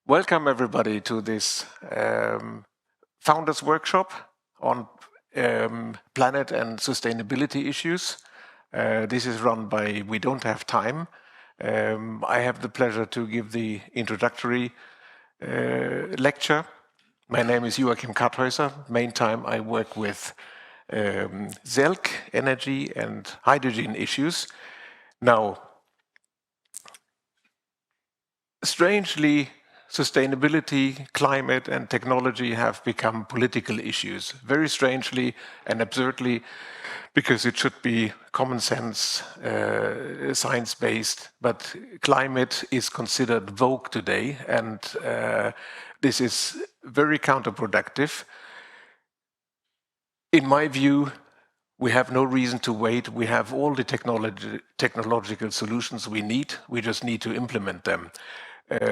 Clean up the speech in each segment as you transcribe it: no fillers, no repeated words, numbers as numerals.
Welcome everybody to this Founders Workshop on planet and sustainability issues. This is run by We Don't Have Time. I have the pleasure to give the introductory lecture. My name is Joachim Karthäuser. Main time I work with Zelk, energy and hydrogen issues. Now, strangely, sustainability, climate and technology have become political issues, very strangely and absurdly, because it should be common sense, science-based, but climate is considered vogue today, and this is very counterproductive. In my view, we have no reason to wait. We have all the technological solutions we need. We just need to implement them.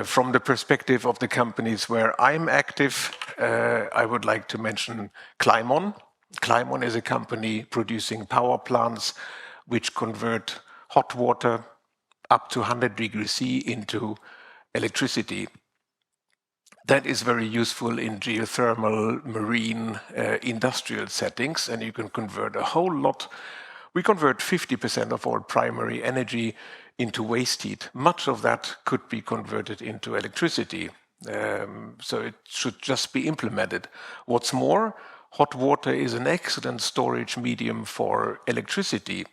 From the perspective of the companies where I'm active, I would like to mention Climeon. Climeon is a company producing power plants which convert hot water up to 100 degrees C into electricity. That is very useful in geothermal, marine, industrial settings, and you can convert a whole lot. We convert 50% of all primary energy into waste heat. Much of that could be converted into electricity, so it should just be implemented. What's more, hot water is an excellent storage medium for electricity,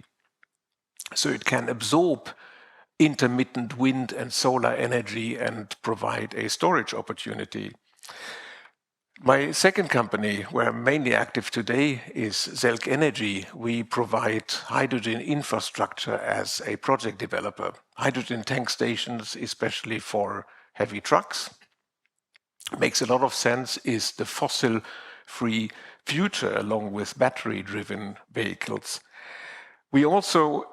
so it can absorb intermittent wind and solar energy and provide a storage opportunity. My second company, where I'm mainly active today, is Zelk Energy. We provide hydrogen infrastructure as a project developer. Hydrogen tank stations, especially for heavy trucks. Makes a lot of sense, is the fossil-free future along with battery-driven vehicles. We also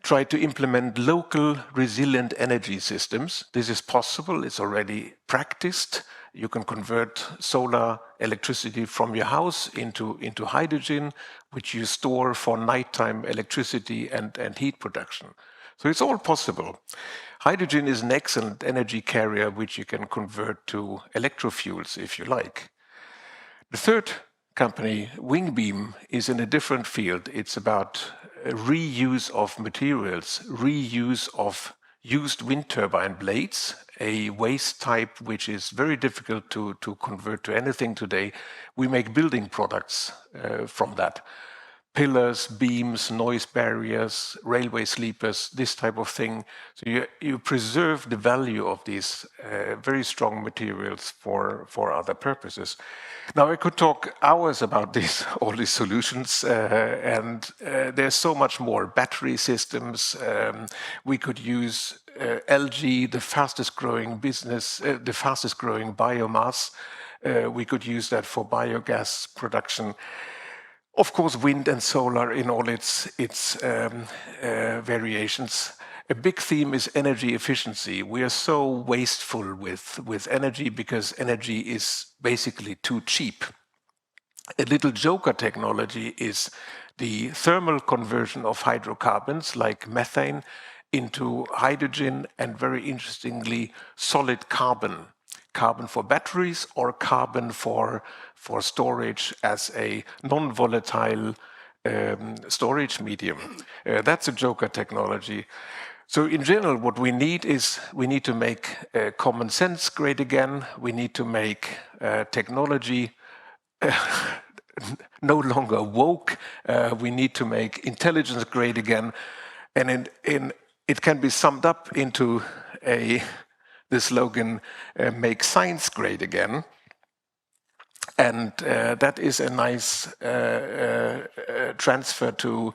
try to implement local resilient energy systems. This is possible, it's already practiced. You can convert solar electricity from your house into hydrogen, which you store for nighttime electricity and heat production. So it's all possible. Hydrogen is an excellent energy carrier which you can convert to electrofuels if you like. The third company, Wingbeam, is in a different field. It's about reuse of materials, reuse of used wind turbine blades, a waste type which is very difficult to convert to anything today. We make building products from that. Pillars, beams, noise barriers, railway sleepers, this type of thing. So you preserve the value of these very strong materials for other purposes. Now I could talk hours about all these solutions, and there's so much more. Battery systems, we could use algae, the fastest growing business, the fastest growing biomass. We could use that for biogas production. Of course, wind and solar in all its variations. A big theme is energy efficiency. We are so wasteful with energy because energy is basically too cheap. A little joker technology is the thermal conversion of hydrocarbons like methane into hydrogen and, very interestingly, solid carbon. Carbon for batteries or carbon for storage as a non-volatile storage medium. That's a joker technology. So in general, what we need is we need to make common sense great again. We need to make technology no longer woke. We need to make intelligence great again. And it can be summed up into the slogan, make science great again. And that is a nice transfer to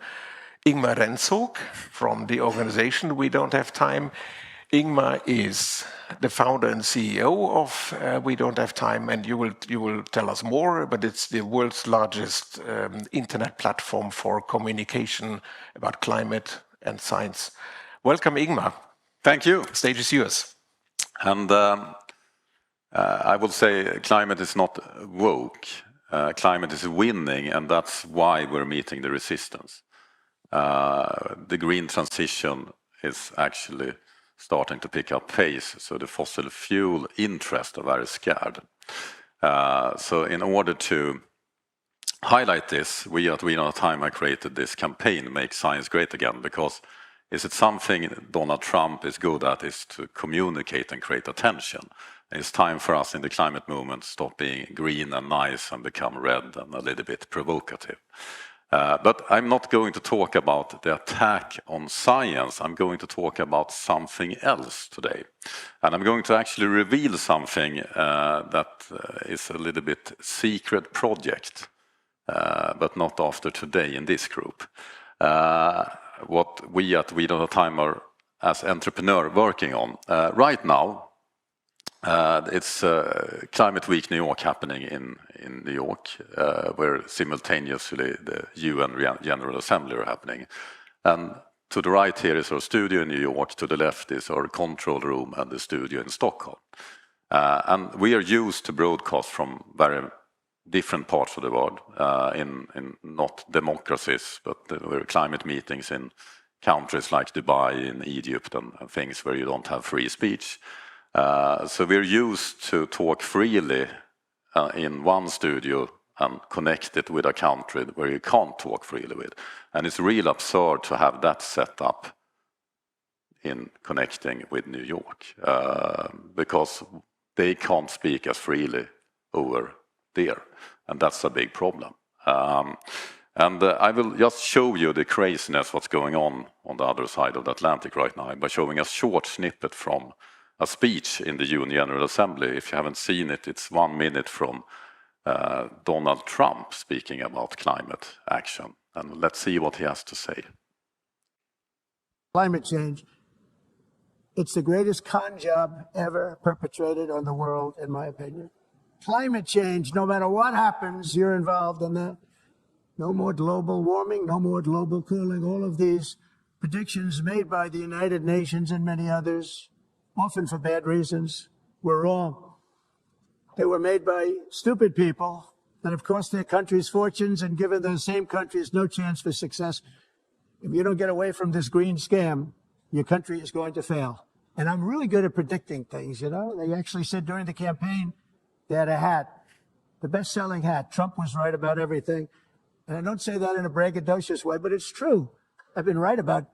Ingmar Rentzhog from the organization We Don't Have Time. Ingmar is the founder and CEO of We Don't Have Time, and you will tell us more, but it's the world's largest internet platform for communication about climate and science. Welcome, Ingmar. Thank you. The stage is yours. And I would say climate is not woke. Climate is winning, and that's why we're meeting the resistance. The green transition is actually starting to pick up pace, so the fossil fuel interests are very scared. So in order to highlight this, we at We Know Time have created this campaign, Make Science Great Again, because is it something Donald Trump is good at is to communicate and create attention. And it's time for us in the climate movement to stop being green and nice and become red and a little bit provocative. But I'm not going to talk about the attack on science. I'm going to talk about something else today. And I'm going to actually reveal something that is a little bit secret project, but not after today in this group. What we at We Don't Have Time are, as entrepreneur, working on. Right now, it's Climate Week New York happening in New York, where simultaneously the UN General Assembly are happening. And to the right here is our studio in New York, to the left is our control room and the studio in Stockholm. And we are used to broadcast from very different parts of the world, in not democracies, but there are climate meetings in countries like Dubai, in Egypt, and things where you don't have free speech. So we're used to talk freely in one studio and connect it with a country where you can't talk freely with. And it's real absurd to have that set up in connecting with New York, because they can't speak as freely over there, and that's a big problem. And I will just show you the craziness what's going on the other side of the Atlantic right now by showing a short snippet from a speech in the UN General Assembly. If you haven't seen it, it's 1 minute from Donald Trump speaking about climate action. And let's see what he has to say. Climate change, it's the greatest con job ever perpetrated on the world, in my opinion. Climate change, no matter what happens, you're involved in that. No more global warming, no more global cooling. All of these predictions made by the United Nations and many others, often for bad reasons, were wrong. They were made by stupid people that have cost their countries fortunes and given those same countries no chance for success. If you don't get away from this green scam, your country is going to fail. And I'm really good at predicting things, you know. They actually said during the campaign, they had a hat, the best-selling hat. Trump was right about everything. And I don't say that in a braggadocious way, but it's true. I've been right about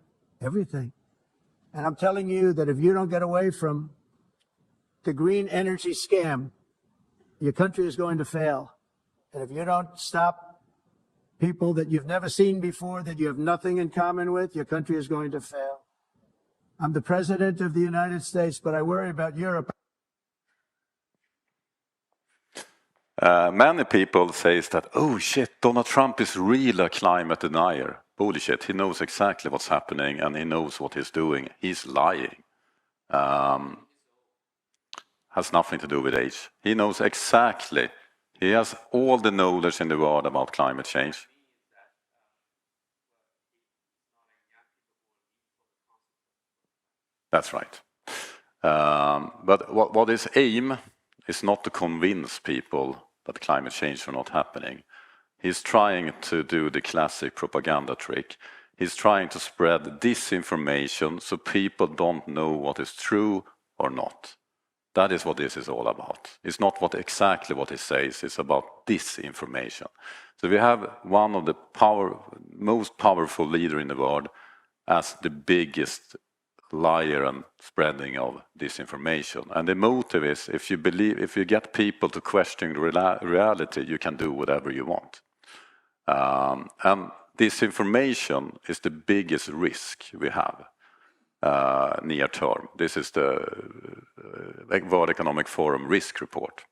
everything. And I'm telling you that if you don't get away from the green energy scam, your country is going to fail. And if you don't stop people that you've never seen before, that you have nothing in common with, your country is going to fail. I'm the president of the United States, but I worry about Europe. Many people say that, oh shit, Donald Trump is really a climate denier. Bullshit, he knows exactly what's happening and he knows what he's doing. He's lying. Has nothing to do with age. He knows exactly. He has all the knowledge in the world about climate change. That's right. But what his aim is not to convince people that climate change are not happening. He's trying to do the classic propaganda trick. He's trying to spread disinformation so people don't know what is true or not. That is what this is all about. It's not exactly what he says, it's about disinformation. So we have one of the most powerful leader in the world as the biggest liar and spreading of disinformation. And the motive is, if you get people to question reality, you can do whatever you want. And disinformation is the biggest risk we have near term. This is the World Economic Forum risk report.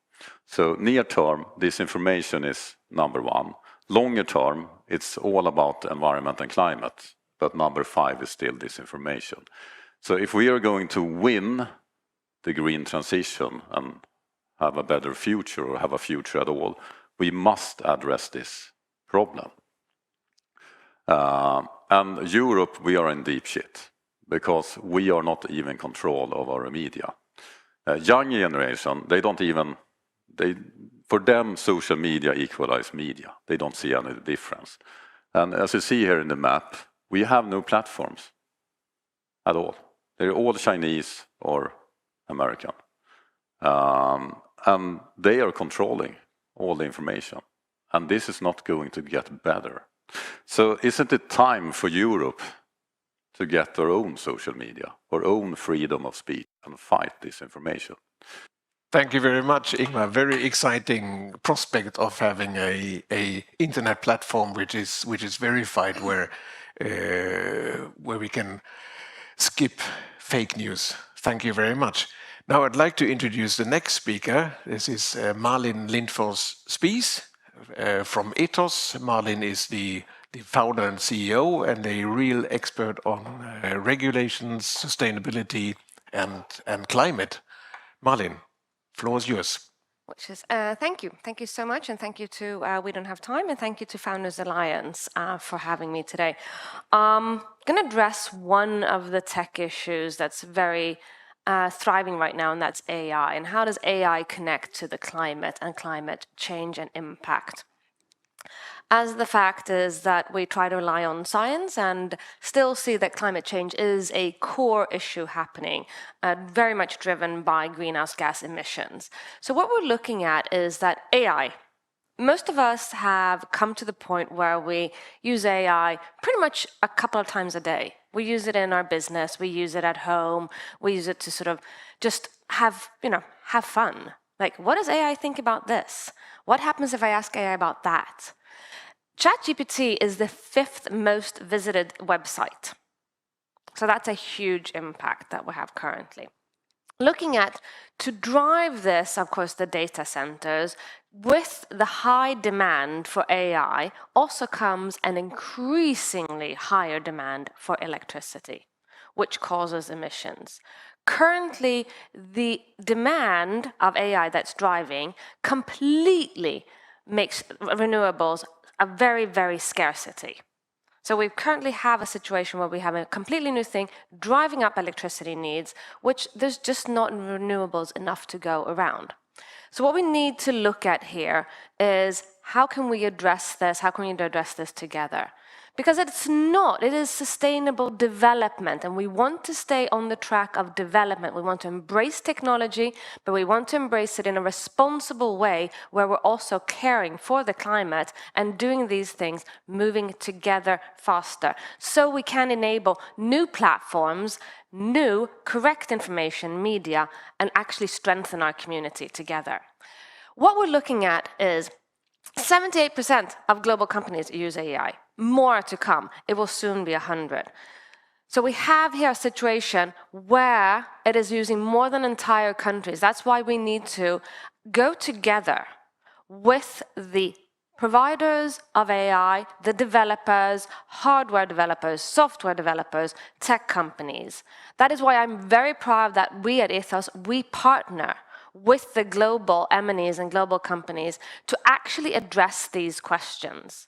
So near term, disinformation is number one. Longer term, it's all about environment and climate. But number 5 is still disinformation. So if we are going to win the green transition and have a better future or have a future at all, we must address this problem. And Europe, we are in deep shit because we are not even in control of our media. Young generation, for them, social media equalize media. They don't see any difference. And as you see here in the map, we have no platforms at all. They're all Chinese or American. And they are controlling all the information. And this is not going to get better. So isn't it time for Europe to get their own social media, our own freedom of speech, and fight disinformation? Thank you very much, Ingmar. Very exciting prospect of having a internet platform which is verified, where we can skip fake news. Thank you very much. Now I'd like to introduce the next speaker. This is Malin Lindfors Speace from Ethos. Malin is the founder and CEO and a real expert on regulations, sustainability, and climate. Malin, floor is yours. Which is, thank you so much, and thank you to We Don't Have Time, and thank you to Founders Alliance for having me today. I'm going to address one of the tech issues that's very thriving right now, and that's AI. And how does AI connect to the climate and climate change and impact? As the fact is that we try to rely on science and still see that climate change is a core issue happening, very much driven by greenhouse gas emissions. So what we're looking at is that AI, most of us have come to the point where we use AI pretty much a couple of times a day. We use it in our business, we use it at home, we use it to sort of just have fun. Like, what does AI think about this? What happens if I ask AI about that? ChatGPT is the 5th most visited website. So that's a huge impact that we have currently. Looking at, to drive this, of course, the data centers, with the high demand for AI also comes an increasingly higher demand for electricity, which causes emissions. Currently, the demand of AI that's driving completely makes renewables a very, very scarcity. So we currently have a situation where we have a completely new thing driving up electricity needs, which there's just not renewables enough to go around. So what we need to look at here is how can we address this? How can we address this together? Because it is sustainable development, and we want to stay on the track of development. We want to embrace technology, but we want to embrace it in a responsible way where we're also caring for the climate and doing these things, moving together faster. So we can enable new platforms, new correct information, media, and actually strengthen our community together. What we're looking at is 78% of global companies use AI. More to come. It will soon be 100. So we have here a situation where it is using more than entire countries. That's why we need to go together with the providers of AI, the developers, hardware developers, software developers, tech companies. That is why I'm very proud that we at Ethos, we partner with the global MNEs and global companies to actually address these questions,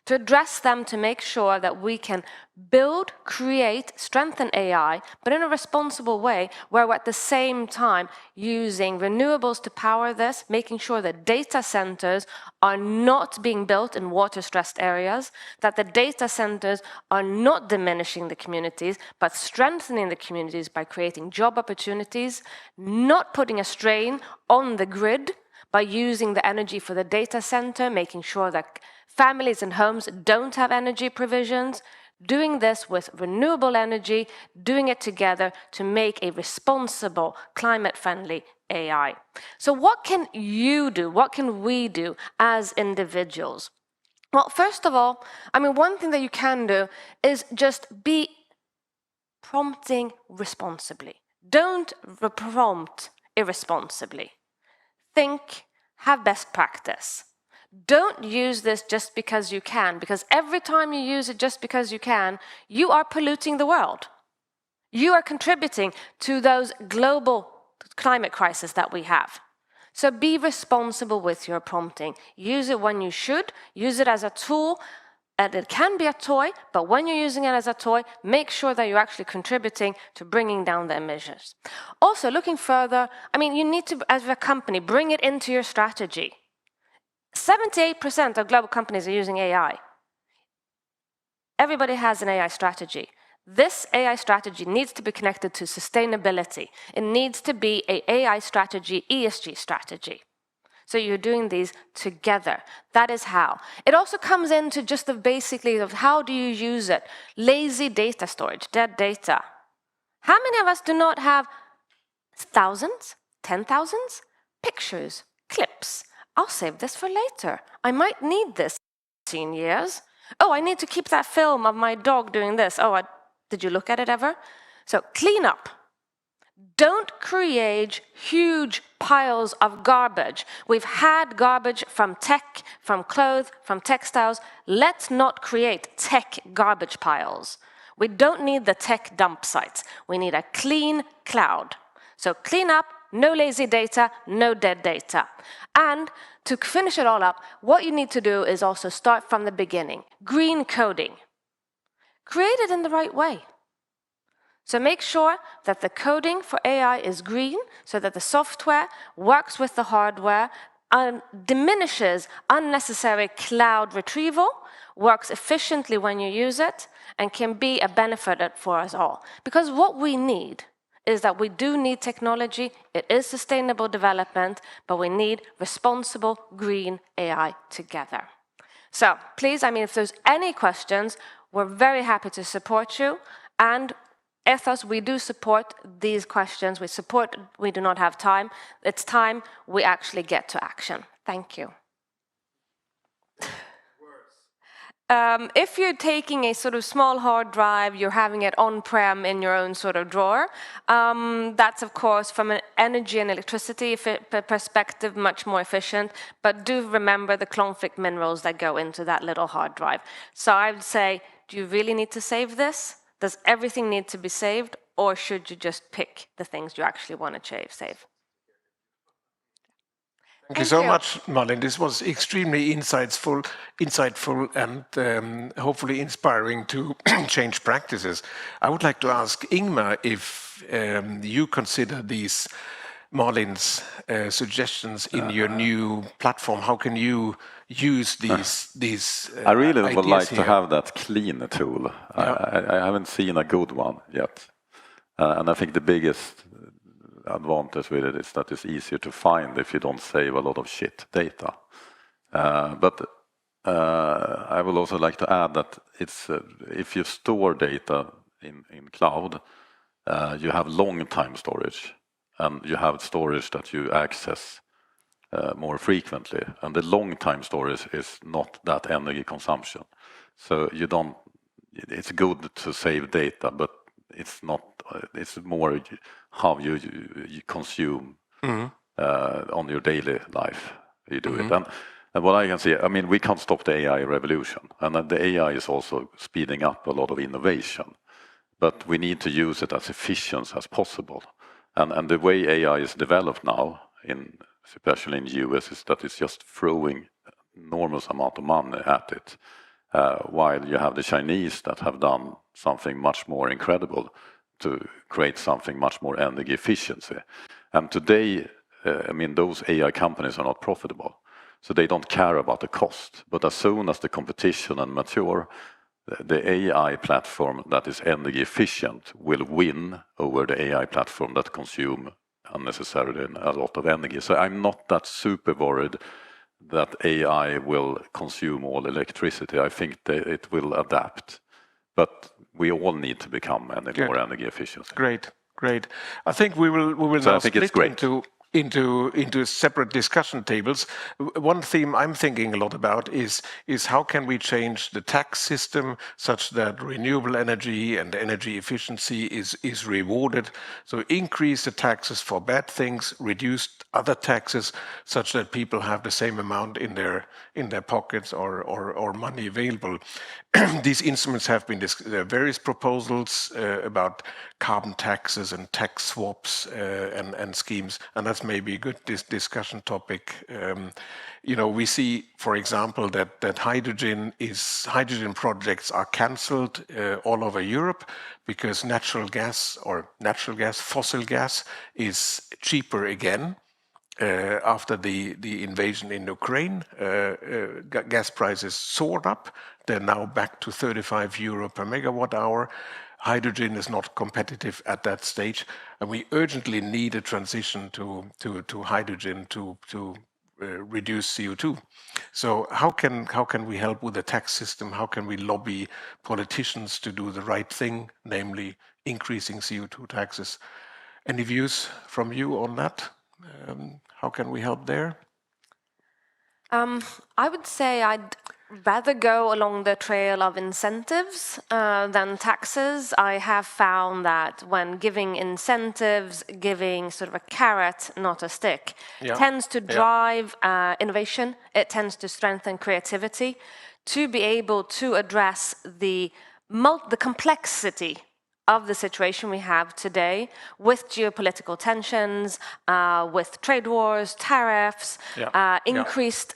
to address them, to make sure that we can build, create, strengthen AI, but in a responsible way, where we're at the same time using renewables to power this, making sure that data centers are not being built in water-stressed areas, that the data centers are not diminishing the communities, but strengthening the communities by creating job opportunities, not putting a strain on the grid by using the energy for the data center, making sure that families and homes don't have energy provisions, doing this with renewable energy, doing it together to make a responsible, climate-friendly AI. So what can you do? What can we do as individuals? Well, first of all, one thing that you can do is just be prompting responsibly. Don't prompt irresponsibly. Think, have best practice. Don't use this just because you can, because every time you use it just because you can, you are polluting the world. You are contributing to those global climate crises that we have. So be responsible with your prompting. Use it when you should. Use it as a tool. And it can be a toy, but when you're using it as a toy, make sure that you're actually contributing to bringing down the emissions. Also, looking further, you need to, as a company, bring it into your strategy. 78% of global companies are using AI. Everybody has an AI strategy. This AI strategy needs to be connected to sustainability. It needs to be an AI strategy, ESG strategy. So you're doing these together. That is how. It also comes into just the basically of how do you use it. Lazy data storage, dead data. How many of us do not have thousands, 10,000s, pictures, clips? I'll save this for later. I might need this in 10 years. Oh, I need to keep that film of my dog doing this. Oh, did you look at it ever? So clean up. Don't create huge piles of garbage. We've had garbage from tech, from clothes, from textiles. Let's not create tech garbage piles. We don't need the tech dump sites. We need a clean cloud. So clean up, no lazy data, no dead data. And to finish it all up, what you need to do is also start from the beginning. Green coding. Create it in the right way. So make sure that the coding for AI is green, so that the software works with the hardware, diminishes unnecessary cloud retrieval, works efficiently when you use it, and can be a benefit for us all. Because what we need is that we do need technology, it is sustainable development, but we need responsible green AI together. So please, if there's any questions, we're very happy to support you. And Ethos, we do support these questions. We do not have time. It's time we actually get to action. Thank you. If you're taking a sort of small hard drive, you're having it on-prem in your own sort of drawer, that's of course from an energy and electricity perspective much more efficient, but do remember the conflict minerals that go into that little hard drive. So I would say, do you really need to save this? Does everything need to be saved, or should you just pick the things you actually want to save? Thank you so much, Malin. This was extremely insightful and hopefully inspiring to change practices. I would like to ask Ingmar if you consider these Malin's suggestions in your new platform. How can you use these I really would like here? to have that clean tool. Yeah. I haven't seen a good one yet. And I think the biggest advantage with it is that it's easier to find if you don't save a lot of shit data. But I would also like to add that it's if you store data in cloud, you have long time storage, and you have storage that you access more frequently, and the long time storage is not that energy consumption. So you don't. It's good to save data, but it's not. It's more how you consume on your daily life. You do it, and what I can see, we can't stop the AI revolution, and the AI is also speeding up a lot of innovation. But we need to use it as efficient as possible, and the way AI is developed now, especially in the US, is that it's just throwing enormous amount of money at it, while you have the Chinese that have done something much more incredible to create something much more energy efficiency. And today, those AI companies are not profitable, so they don't care about the cost. But as soon as the competition and mature, the AI platform that is energy efficient will win over the AI platform that consume unnecessarily a lot of energy. So I'm not that super worried that AI will consume all electricity. I think that it will adapt, but we all need to become more energy efficient. Great. I think we will now split into separate discussion tables. One theme I'm thinking a lot about is how can we change the tax system such that renewable energy and energy efficiency is rewarded. So increase the taxes for bad things, reduce other taxes such that people have the same amount in their pockets or money available. These instruments have been there are various proposals about carbon taxes and tax swaps and schemes, and that's maybe a good discussion topic. We see, for example, that hydrogen projects are cancelled all over Europe because natural gas, fossil gas, is cheaper again. After the invasion in Ukraine, gas prices soared up. They're now back to 35 euro per megawatt hour. hydrogen is not competitive at that stage, and we urgently need a transition to hydrogen to reduce CO2. So how can we help with the tax system? How can we lobby politicians to do the right thing, namely increasing CO2 taxes? Any views from you on that? How can we help there? I would say I'd rather go along the trail of incentives than taxes. I have found that when giving incentives, giving sort of a carrot, not a stick, tends to drive innovation. It tends to strengthen creativity to be able to address the complexity of the situation we have today with geopolitical tensions, with trade wars, tariffs, increased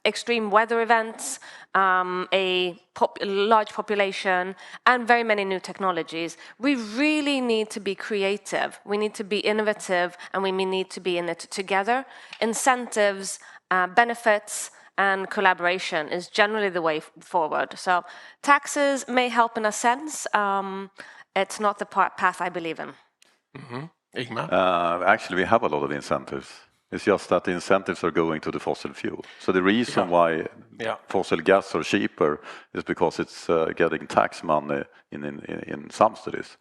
extreme weather events, a large population, and very many new technologies. We really need to be creative. We need to be innovative, and we need to be in it together. Incentives, benefits, and collaboration is generally the way forward. So taxes may help in a sense. It's not the path I believe in. Ingmar? Actually, we have a lot of incentives. It's just that the incentives are going to the fossil fuel. So the reason why fossil gas are cheaper is because it's getting tax money in subsidies.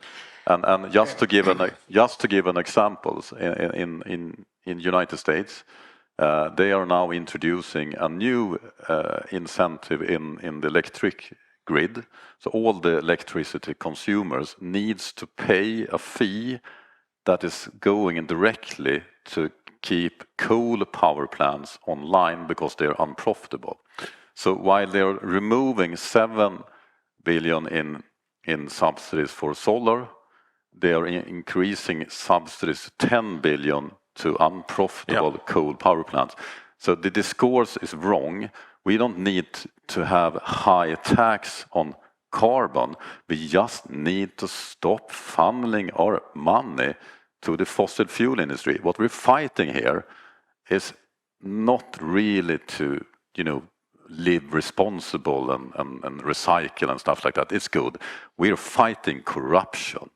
And just to give an example, in United States, they are now introducing a new incentive in the electric grid. So all the electricity consumers needs to pay a fee that is going directly to keep coal power plants online because they're unprofitable. So while they're removing 7 billion in subsidies for solar, they are increasing subsidies 10 billion to unprofitable coal power plants. So the discourse is wrong. We don't need to have high tax on carbon. We just need to stop funneling our money to the fossil fuel industry. What we're fighting here is not really to, live responsible and recycle and stuff like that. It's good. We're fighting corruption.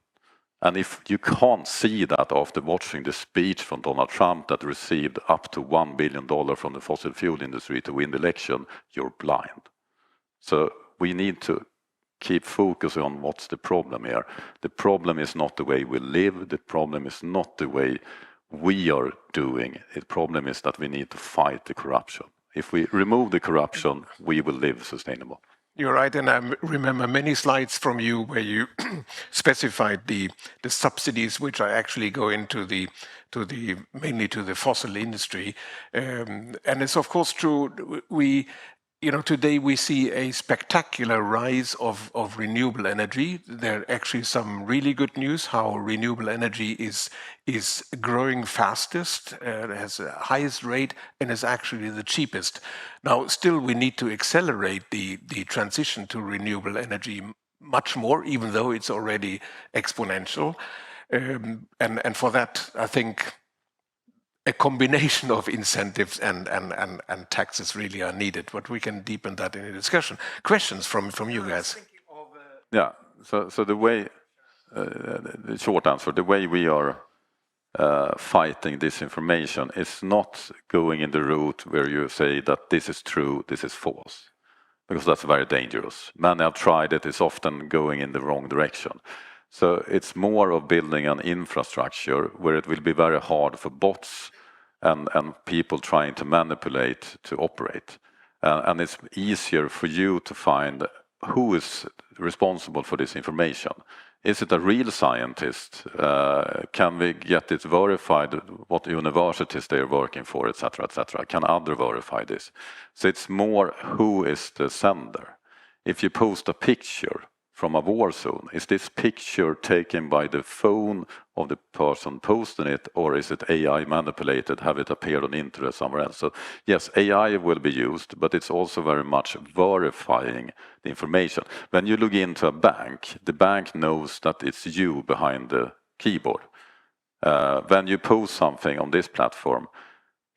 And if you can't see that after watching the speech from Donald Trump that received up to $1 billion from the fossil fuel industry to win the election, you're blind. So we need to keep focusing on what's the problem here. The problem is not the way we live. The problem is not the way we are doing. The problem is that we need to fight the corruption. If we remove the corruption, we will live sustainable. You're right, and I remember many slides from you where you specified the subsidies which are actually go into mainly to the fossil industry, and it's of course true. Today we see a spectacular rise of renewable energy. There are actually some really good news how renewable energy is growing fastest, has the highest rate, and is actually the cheapest. Now, still we need to accelerate the transition to renewable energy much more, even though it's already exponential. And for that, I think a combination of incentives and taxes really are needed, but we can deepen that in a discussion. Questions from you guys? So the way, the short answer, the way we are fighting disinformation is not going in the route where you say that this is true, this is false, because that's very dangerous. Many have tried it, it's often going in the wrong direction. So it's more of building an infrastructure where it will be very hard for bots and people trying to manipulate to operate. And it's easier for you to find who is responsible for this information. Is it a real scientist? Can we get it verified, what universities they are working for, etc., etc.? Can others verify this? So it's more who is the sender. If you post a picture from a war zone, is this picture taken by the phone of the person posting it, or is it AI manipulated, have it appeared on internet somewhere else? So yes, AI will be used, but it's also very much verifying the information. When you log into a bank, the bank knows that it's you behind the keyboard. When you post something on this platform,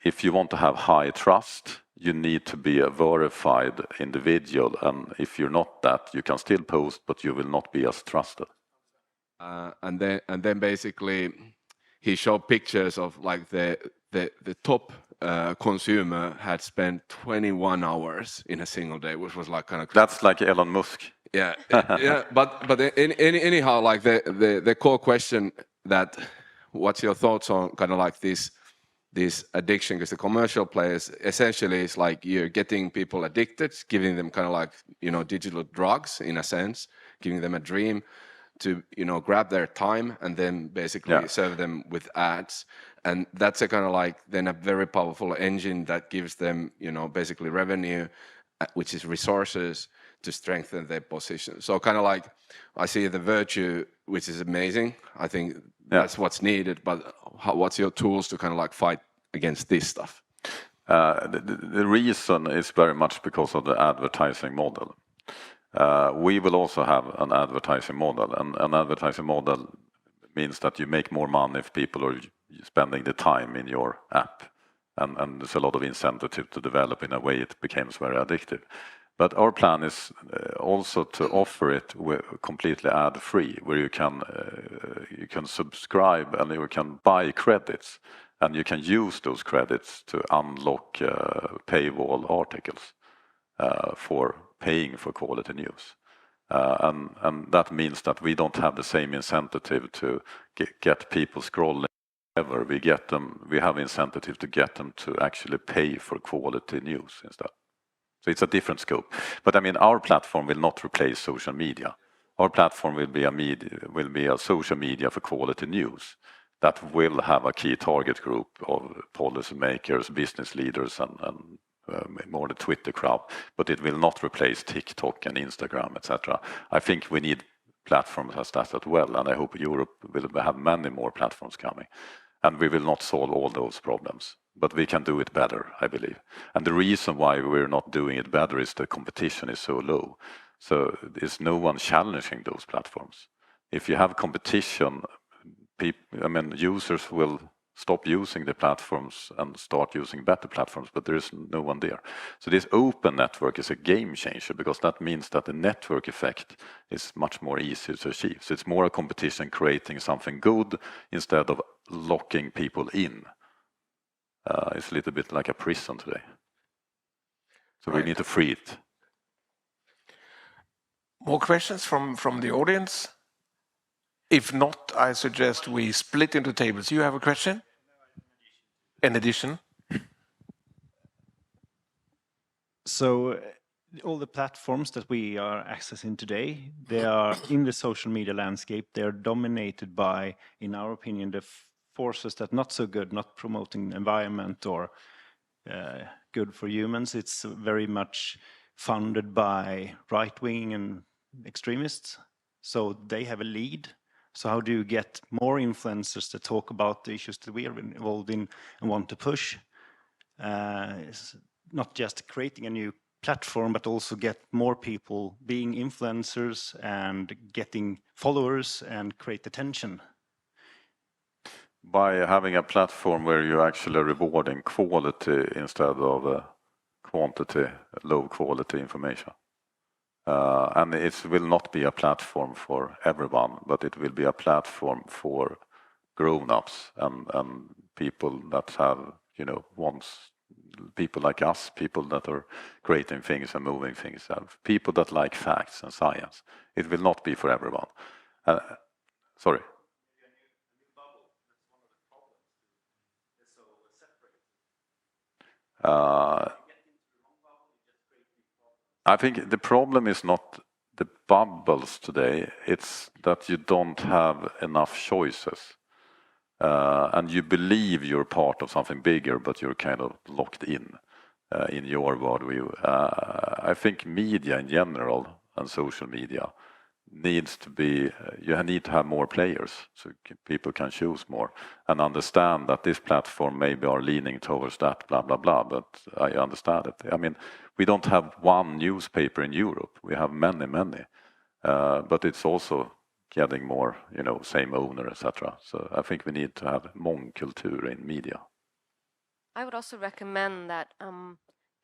if you want to have high trust, you need to be a verified individual, and if you're not that, you can still post, but you will not be as trusted. and then basically he showed pictures of like the top consumer had spent 21 hours in a single day, which was like kind of That's like Elon Musk. yeah. But anyhow, like the core question that what's your thoughts on kind of like this addiction, because the commercial players essentially is like you're getting people addicted, giving them kind of like, you know, digital drugs in a sense, giving them a dream to, you know, grab their time and then basically serve them with ads. And that's a kind of like then a very powerful engine that gives them, you know, basically revenue, which is resources to strengthen their position. So kind of like I see the virtue, which is amazing. I think that's what's needed. But what's your tools to kind of like fight against this stuff? The reason is very much because of the advertising model. We will also have an advertising model, and an advertising model means that you make more money if people are spending the time in your app, and there's a lot of incentive to develop in a way it becomes very addictive. But our plan is also to offer it completely ad-free, where you can subscribe and you can buy credits, and you can use those credits to unlock paywall articles for paying for quality news. And that means that we don't have the same incentive to get people scrolling. However, we have incentive to get them to actually pay for quality news instead. So it's a different scope. But I mean, our platform will not replace social media. Our platform will be a social media for quality news that will have a key target group of policymakers, business leaders, and more the Twitter crowd. But it will not replace TikTok and Instagram, etc. I think we need platforms as that as well, and I hope Europe will have many more platforms coming. And we will not solve all those problems, but we can do it better, I believe. And the reason why we're not doing it better is the competition is so low. So there's no one challenging those platforms. If you have competition, users will stop using the platforms and start using better platforms, but there is no one there. So this open network is a game changer, because that means that the network effect is much more easy to achieve. So it's more a competition creating something good instead of locking people in. It's a little bit like a prison today. So we need to free it. More questions from the audience? If not, I suggest we split into tables. You have a question? In addition? So all the platforms that we are accessing today, they are in the social media landscape. They are dominated by, in our opinion, the forces that not so good, not promoting the environment or good for humans. It's very much funded by right-wing and extremists. So they have a lead. So how do you get more influencers to talk about the issues that we are involved in and want to push? It's not just creating a new platform, but also get more people being influencers and getting followers and create attention. By having a platform where you're actually rewarding quality instead of quantity, low quality information. And it will not be a platform for everyone, but it will be a platform for grown-ups and people that have, people like us, people that are creating things and moving things, people that like facts and science. It will not be for everyone. Sorry. I think the problem is not the bubbles today, it's that you don't have enough choices. And you believe you're part of something bigger, but you're kind of locked in your worldview. I think media in general and social media needs to be, you need to have more players so people can choose more and understand that this platform maybe are leaning towards that, blah, blah, blah, but I understand it. I mean, we don't have one newspaper in Europe, we have many, but it's also getting more, same owner, etc. So I think we need to have mångkultur in media. I would also recommend that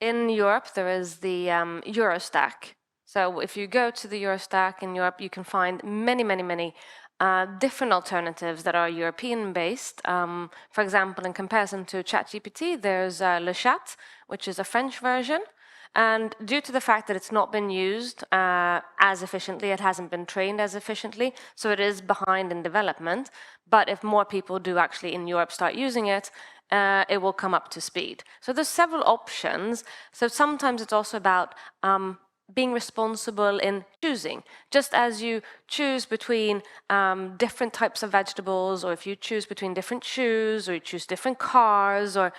in Europe there is the Eurostack. So if you go to the Eurostack in Europe, you can find many different alternatives that are European-based. For example, in comparison to ChatGPT, there's Le Chat, which is a French version. And due to the fact that it's not been used as efficiently, it hasn't been trained as efficiently, so it is behind in development. But if more people do actually in Europe start using it, it will come up to speed. So there's several options. So sometimes it's also about being responsible in choosing. Just as you choose between different types of vegetables, or if you choose between different shoes, or you choose different cars, or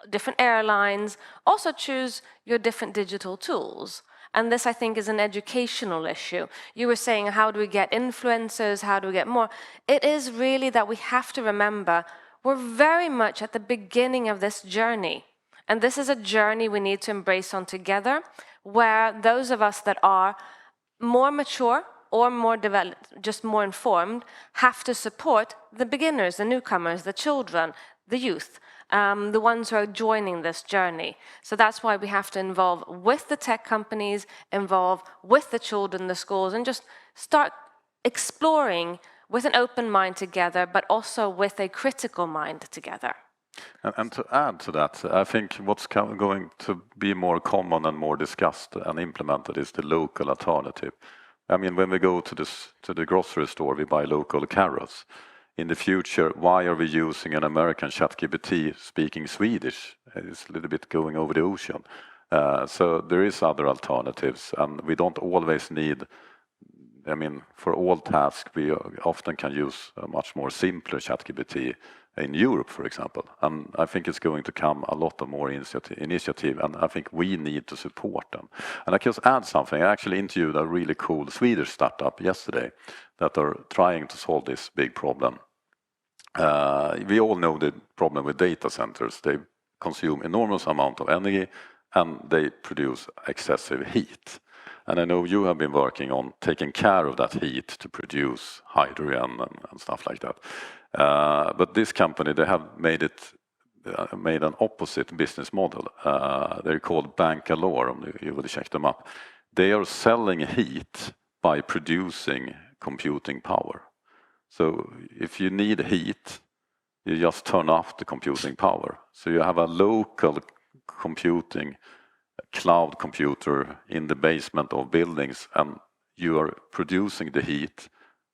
different airlines, also choose your different digital tools. And this, I think, is an educational issue. You were saying, how do we get influencers? How do we get more? It is really that we have to remember we're very much at the beginning of this journey. And this is a journey we need to embrace on together, where those of us that are more mature or more developed, just more informed, have to support the beginners, the newcomers, the children, the youth, the ones who are joining this journey. So that's why we have to involve with the tech companies, involve with the children, the schools, and just start exploring with an open mind together, but also with a critical mind together. And to add to that, I think what's going to be more common and more discussed and implemented is the local alternative. I mean, when we go to the grocery store, we buy local carrots. In the future, why are we using an American ChatGPT speaking Swedish? It's a little bit going over the ocean. So there is other alternatives, and we don't always need, I mean, for all tasks, we often can use a much more simpler ChatGPT in Europe, for example. And I think it's going to come a lot of more initiative, and I think we need to support them. And I can just add something. I actually interviewed a really cool Swedish startup yesterday that are trying to solve this big problem. We all know the problem with data centers. They consume enormous amount of energy and they produce excessive heat. And I know you have been working on taking care of that heat to produce hydrogen and stuff like that. But this company, they have made an opposite business model. They're called Bangalore, you will check them up. They are selling heat by producing computing power. So if you need heat, you just turn off the computing power. So you have a local computing cloud computer in the basement of buildings, and you are producing the heat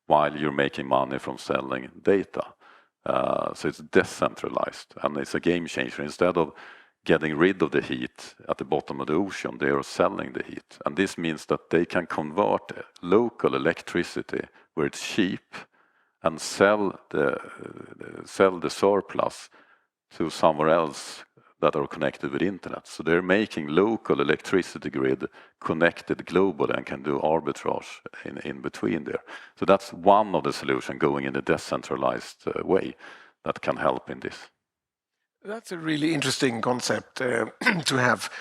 while you're making money from selling data. So it's decentralized, and it's a game changer. Instead of getting rid of the heat at the bottom of the ocean, they are selling the heat. And this means that they can convert local electricity where it's cheap and sell the surplus to somewhere else that are connected with internet. So they're making local electricity grid connected globally and can do arbitrage in between there. So that's one of the solutions, going in a decentralized way that can help in this. That's a really interesting concept to have.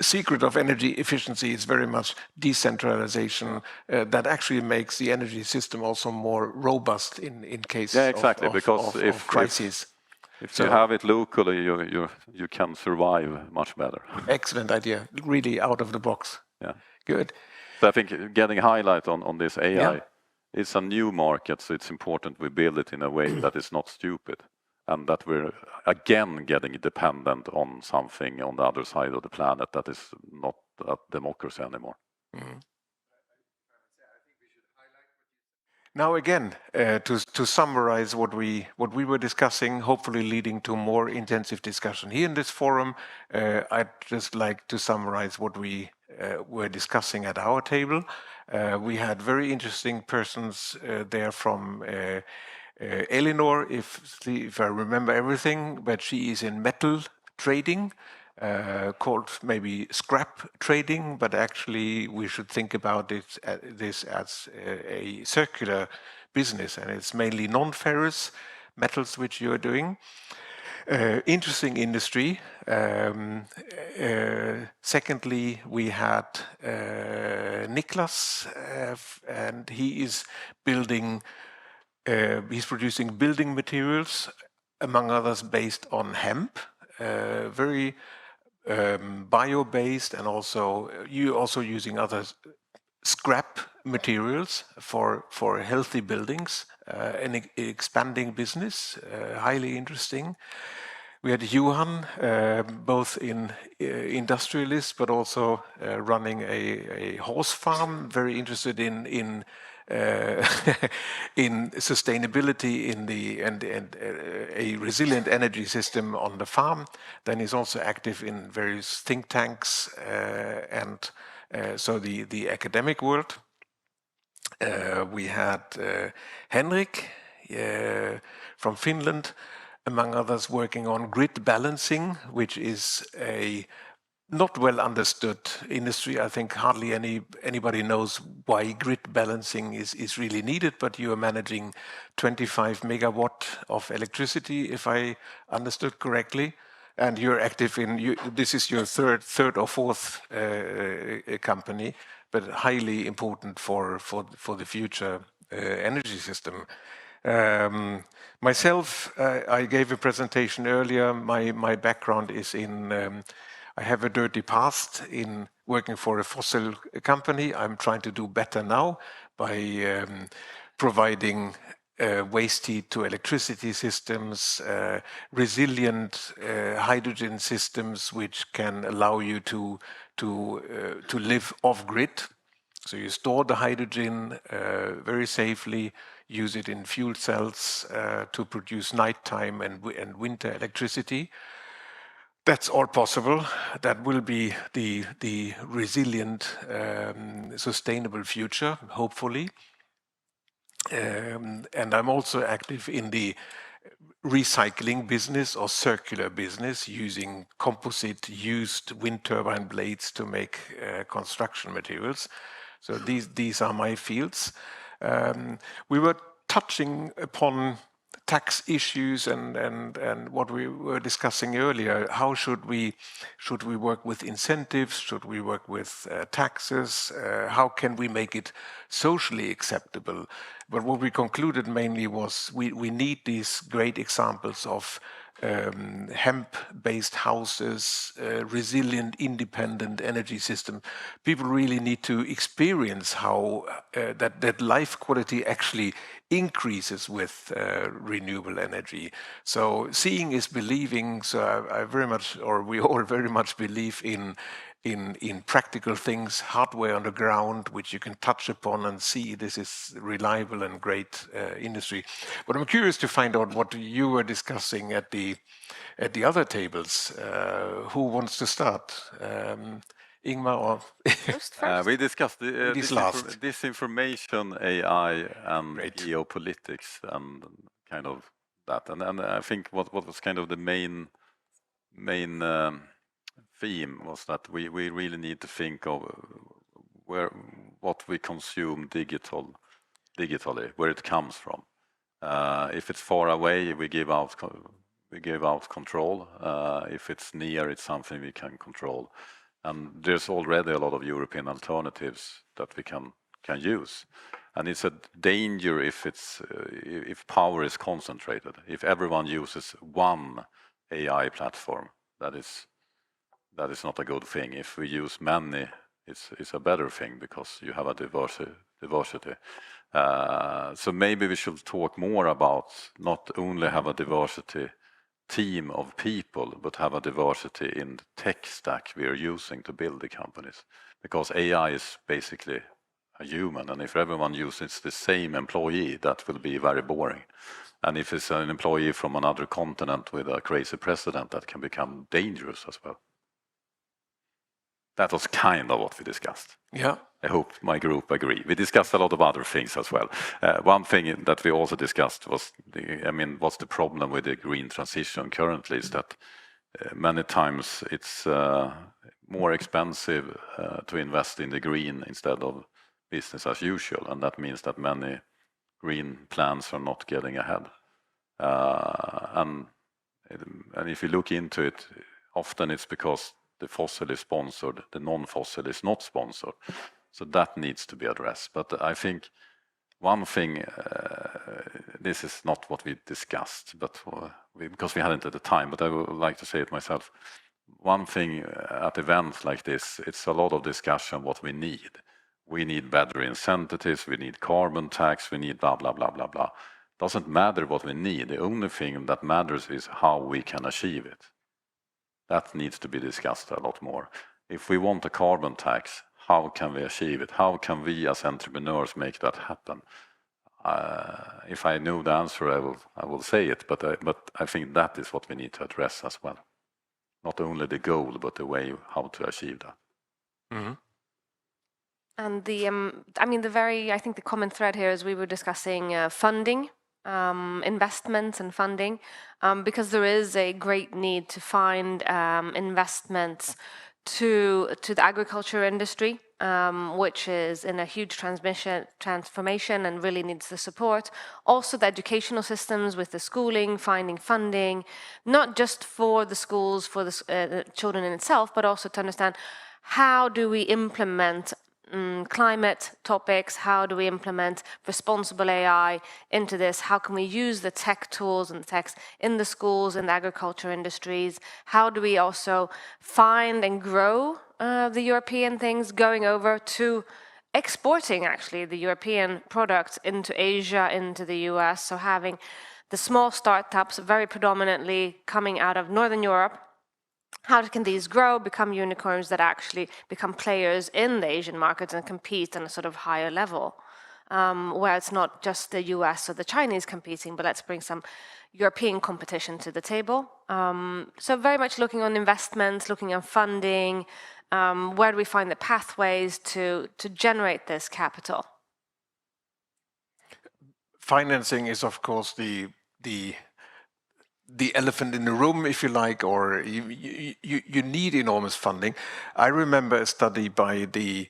Secret of energy efficiency is very much decentralization that actually makes the energy system also more robust in case of crises. If you have it locally, you can survive much better. Excellent idea, really out of the box. Yeah, good. So I think getting highlight on this AI, it's a new market, so it's important we build it in a way that is not stupid, and that we're again getting dependent on something on the other side of the planet that is not a democracy anymore. Mm-hmm. Now again, to summarize what we were discussing, hopefully leading to more intensive discussion here in this forum, I'd just like to summarize what we were discussing at our table. We had very interesting persons there from Eleanor, if I remember everything, but she is in metal trading, called maybe scrap trading, but actually we should think about this as a circular business, and it's mainly non-ferrous metals which you're doing. Interesting industry. Secondly, we had Niklas, and he is he's producing building materials, among others based on hemp, very bio-based, and also using other scrap materials for healthy buildings, an expanding business, highly interesting. We had Johan, both in industrialist, but also running a horse farm, very interested in in sustainability and a resilient energy system on the farm. Then he's also active in various think tanks and so the academic world. We had Henrik from Finland, among others, working on grid balancing, which is a not well understood industry. I think hardly anybody knows why grid balancing is really needed, but you are managing 25 megawatt of electricity, if I understood correctly, and you're active in, this is your third or fourth company, but highly important for the future energy system. Myself, I gave a presentation earlier. My background is in, I have a dirty past in working for a fossil company. I'm trying to do better now by providing waste heat to electricity systems, resilient hydrogen systems which can allow you to live off grid. So you store the hydrogen very safely, use it in fuel cells to produce nighttime and winter electricity. That's all possible. That will be the resilient, sustainable future, hopefully. And I'm also active in the recycling business or circular business, using composite used wind turbine blades to make construction materials. So these are my fields. We were touching upon tax issues and what we were discussing earlier. How should we work with incentives? Should we work with taxes? How can we make it socially acceptable? But what we concluded mainly was we need these great examples of hemp-based houses, resilient, independent energy system. People really need to experience how that life quality actually increases with renewable energy. So seeing is believing. So I very much, or we all very much believe in practical things, hardware on the ground, which you can touch upon and see this is reliable and great industry. But I'm curious to find out what you were discussing at the other tables. Who wants to start? Ingmar or we discussed disinformation, AI, and geopolitics, and kind of that. And I think what was kind of the main theme was that we really need to think of what we consume digitally, where it comes from. If it's far away, we give out control. If it's near, it's something we can control. And there's already a lot of European alternatives that we can use. And it's a danger if power is concentrated. If everyone uses one AI platform, that is not a good thing. If we use many, it's a better thing because you have a diversity. So maybe we should talk more about not only have a diversity team of people, but have a diversity in the tech stack we are using to build the companies. Because AI is basically a human, and if everyone uses the same employee, that will be very boring. And if it's an employee from another continent with a crazy president, that can become dangerous as well. That was kind of what we discussed. Yeah. I hope my group agree. We discussed a lot of other things as well. One thing that we also discussed was, what's the problem with the green transition currently is that many times it's more expensive to invest in the green instead of business as usual. And that means that many green plans are not getting ahead. And if you look into it, often it's because the fossil is sponsored, the non-fossil is not sponsored. So that needs to be addressed. But I think one thing, this is not what we discussed, but because we hadn't at the time, but I would like to say it myself. One thing at events like this, it's a lot of discussion what we need. we need better incentives, we need carbon tax, we need blah, blah, blah, blah, blah. Doesn't matter what we need. The only thing that matters is how we can achieve it. That needs to be discussed a lot more. If we want a carbon tax, how can we achieve it? How can we as entrepreneurs make that happen? If I know the answer, I will say it, but I think that is what we need to address as well. Not only the goal, but the way how to achieve that. Mm-hmm. And I think the common thread here is we were discussing funding, investments and funding, because there is a great need to find investments to the agriculture industry, which is in a huge transformation and really needs the support. Also the educational systems with the schooling, finding funding, not just for the schools, for the children in itself, but also to understand how do we implement climate topics, how do we implement responsible AI into this, how can we use the tech tools and the techs in the schools and the agriculture industries, how do we also find and grow the European things, going over to exporting actually the European products into Asia, into the US, so having the small startups very predominantly coming out of Northern Europe. How can these grow, become unicorns that actually become players in the Asian markets and compete on a sort of higher level, where it's not just the US or the Chinese competing, but let's bring some European competition to the table. So very much looking on investments, looking on funding, where do we find the pathways to generate this capital? Financing is, of course, the elephant in the room, if you like, or you need enormous funding. I remember a study by the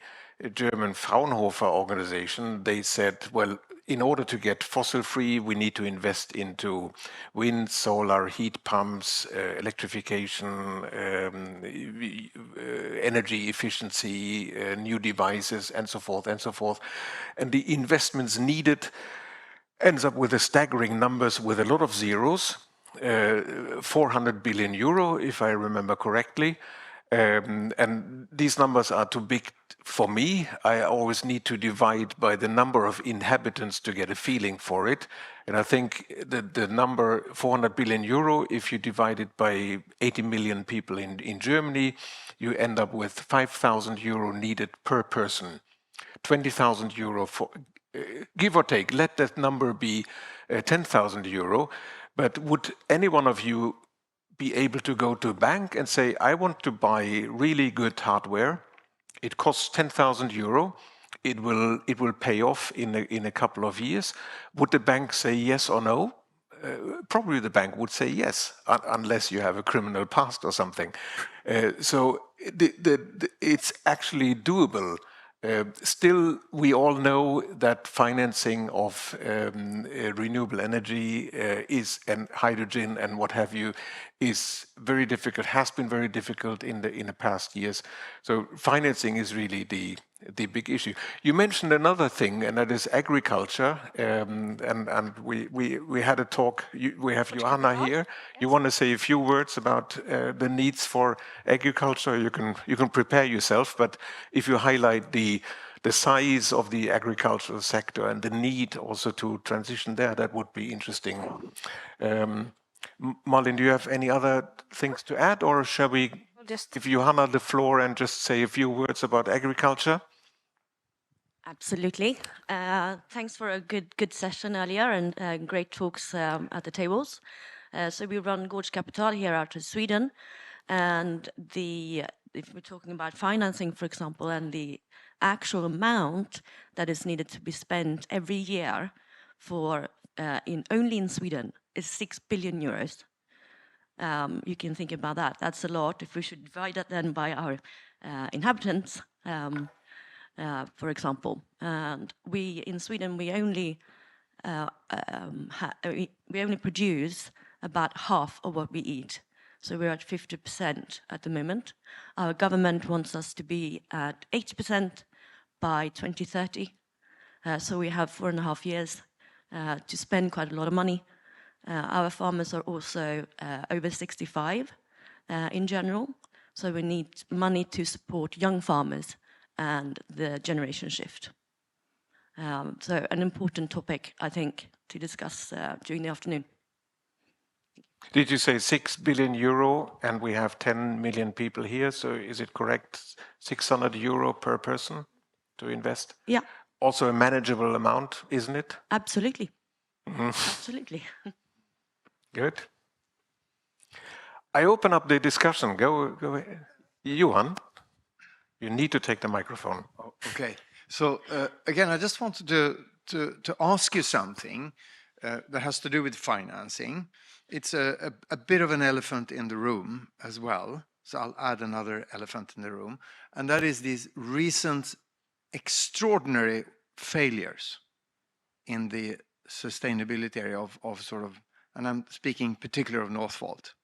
German Fraunhofer organization. They said, well, in order to get fossil-free, we need to invest into wind, solar, heat pumps, electrification, energy efficiency, new devices, and so forth, and so forth. And the investments needed ends up with a staggering numbers with a lot of zeros. 400 billion euro, if I remember correctly. And these numbers are too big for me. I always need to divide by the number of inhabitants to get a feeling for it. And I think the number 400 billion euro, if you divide it by 80 million people in Germany, you end up with 5,000 euro needed per person. 20,000 euro for, give or take, let that number be 10,000 euro. But would any one of you be able to go to a bank and say, I want to buy really good hardware. It costs 10,000 euro. It will pay off in a couple of years. Would the bank say yes or no? Probably the bank would say yes, unless you have a criminal past or something. So it's actually doable. Still, we all know that financing of renewable energy and hydrogen and what have you is very difficult, has been very difficult in the past years. So financing is really the big issue. You mentioned another thing, and that is agriculture. And we had a talk. We have Johanna here. You want to say a few words about the needs for agriculture? You can prepare yourself, but if you highlight the size of the agricultural sector and the need also to transition there, that would be interesting. Malin, do you have any other things to add, or shall we just give Johanna the floor and just say a few words about agriculture? Absolutely. Thanks for a good session earlier and great talks at the tables. So we run Gårdskapital here out of Sweden, and if we're talking about financing, for example, and the actual amount that is needed to be spent every year for only in Sweden is 6 billion euros. You can think about that. That's a lot. If we should divide that then by our inhabitants, for example, and in Sweden we only produce about half of what we eat. So we're at 50% at the moment. Our government wants us to be at 80% by 2030. So we have 4.5 years to spend quite a lot of money. Our farmers are also over 65 in general. So we need money to support young farmers and the generation shift. So an important topic, I think, to discuss during the afternoon. Did you say 6 billion euro and we have 10 million people here? So is it correct, 600 euro per person to invest? Yeah. Also a manageable amount, isn't it? Absolutely. Absolutely. Good. I open up the discussion. Go ahead. Johan, you need to take the microphone. Okay. So again, I just wanted to ask you something that has to do with financing. It's a bit of an elephant in the room as well. So I'll add another elephant in the room. And that is these recent extraordinary failures in the sustainability area of sort of, and I'm speaking particularly of Northvolt,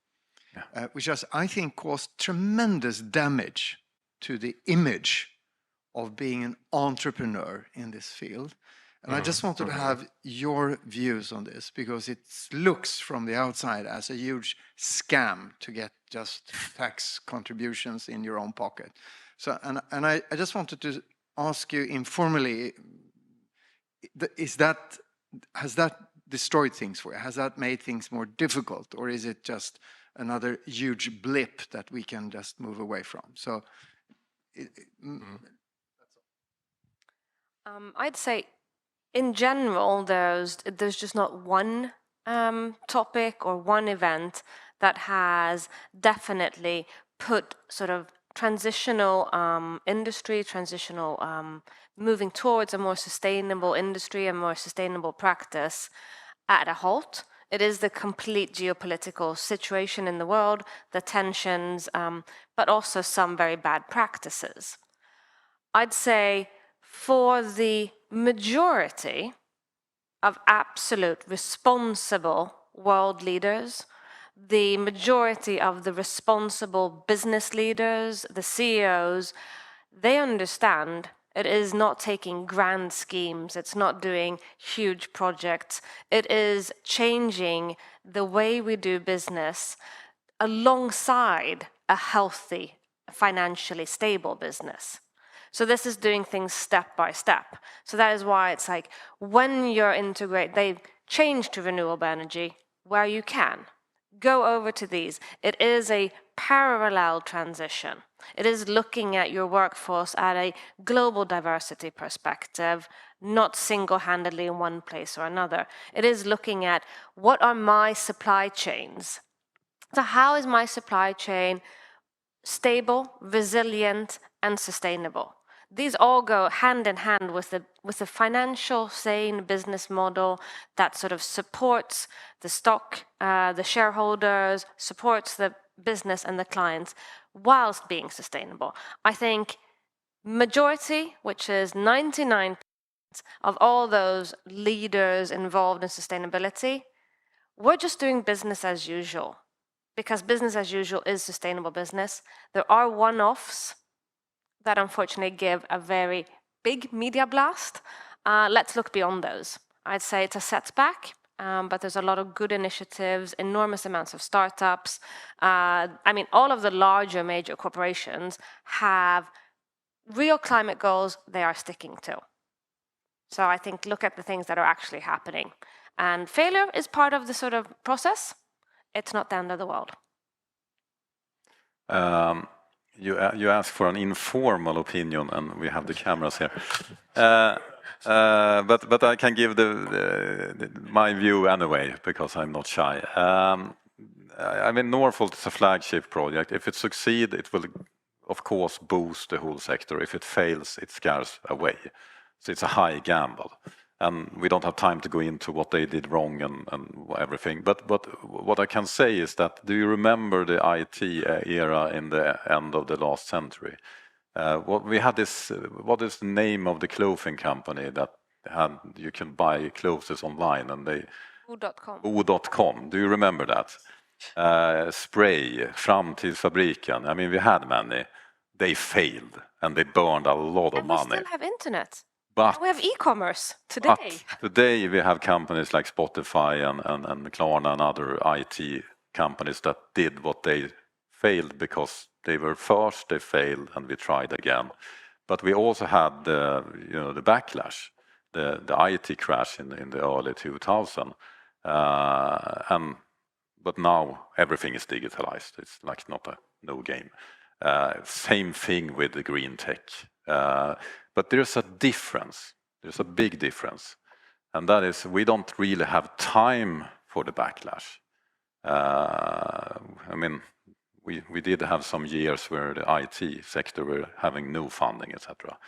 which has, I think, caused tremendous damage to the image of being an entrepreneur in this field. And I just wanted to have your views on this, because it looks from the outside as a huge scam to get just tax contributions in your own pocket. So, and I just wanted to ask you informally, has that destroyed things for you? Has that made things more difficult? Or is it just another huge blip that we can just move away from? So, I'd say, in general, there's just not one topic or one event that has definitely put sort of transitional industry, moving towards a more sustainable industry, a more sustainable practice at a halt. It is the complete geopolitical situation in the world, the tensions, but also some very bad practices. I'd say for the majority of absolute responsible world leaders, the majority of the responsible business leaders, the CEOs, they understand it is not taking grand schemes, it's not doing huge projects, it is changing the way we do business alongside a healthy, financially stable business. So this is doing things step by step. So that is why it's like, when you're they've changed to renewable energy where you can. Go over to these. It is a parallel transition. It is looking at your workforce at a global diversity perspective, not single-handedly in one place or another. It is looking at, what are my supply chains? So how is my supply chain stable, resilient, and sustainable? These all go hand in hand with the financial sane business model that sort of supports the stock, the shareholders, supports the business and the clients, whilst being sustainable. I think majority, which is 99% of all those leaders involved in sustainability, we're just doing business as usual, because business as usual is sustainable business. There are one-offs that unfortunately give a very big media blast. Let's look beyond those. I'd say it's a setback, but there's a lot of good initiatives, enormous amounts of startups. I mean, all of the larger major corporations have real climate goals they are sticking to. So I think look at the things that are actually happening. And failure is part of the sort of process. It's not the end of the world. You ask for an informal opinion, and we have the cameras here. But I can give my view anyway, because I'm not shy. I mean, Northvolt is a flagship project. If it succeeds, it will, of course, boost the whole sector. If it fails, it scares away. So it's a high gamble. And we don't have time to go into what they did wrong and everything. But what I can say is that, do you remember the IT era in the end of the last century? We had this, what is the name of the clothing company that you can buy clothes online, and they... O.com. Do you remember that? Spray, Framtidsfabriken. I mean, we had many. They failed, and they burned a lot of money. And we still have internet. But we have e-commerce today. Today we have companies like Spotify and Klarna and other IT companies that did what they failed because they were first, they failed, and we tried again. But we also had the backlash, the IT crash in the early 2000s. But now everything is digitalized. It's like not a no game. Same thing with the green tech. But there's a difference. There's a big difference. And that is we don't really have time for the backlash. I mean, we did have some years where the IT sector were having no funding, etc.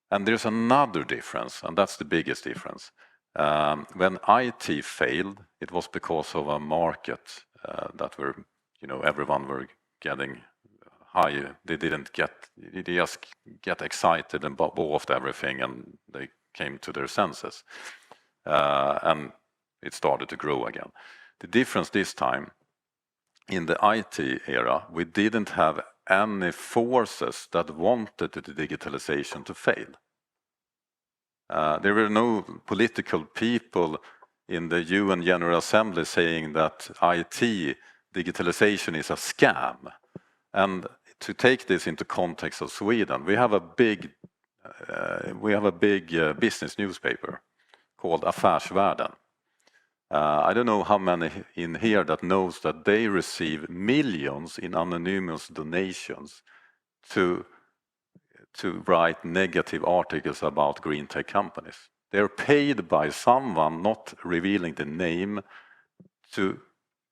And there's another difference, and that's the biggest difference. When IT failed, it was because of a market that were, everyone were getting high. They just get excited and bought everything, and they came to their senses, and it started to grow again. The difference this time, in the IT era, we didn't have any forces that wanted the digitalization to fail. There were no political people in the UN General Assembly saying that IT digitalization is a scam. And to take this into context of Sweden, we have a big business newspaper called Affärsvärlden. I don't know how many in here that knows that they receive millions in anonymous donations to write negative articles about green tech companies. They're paid by someone, not revealing the name, to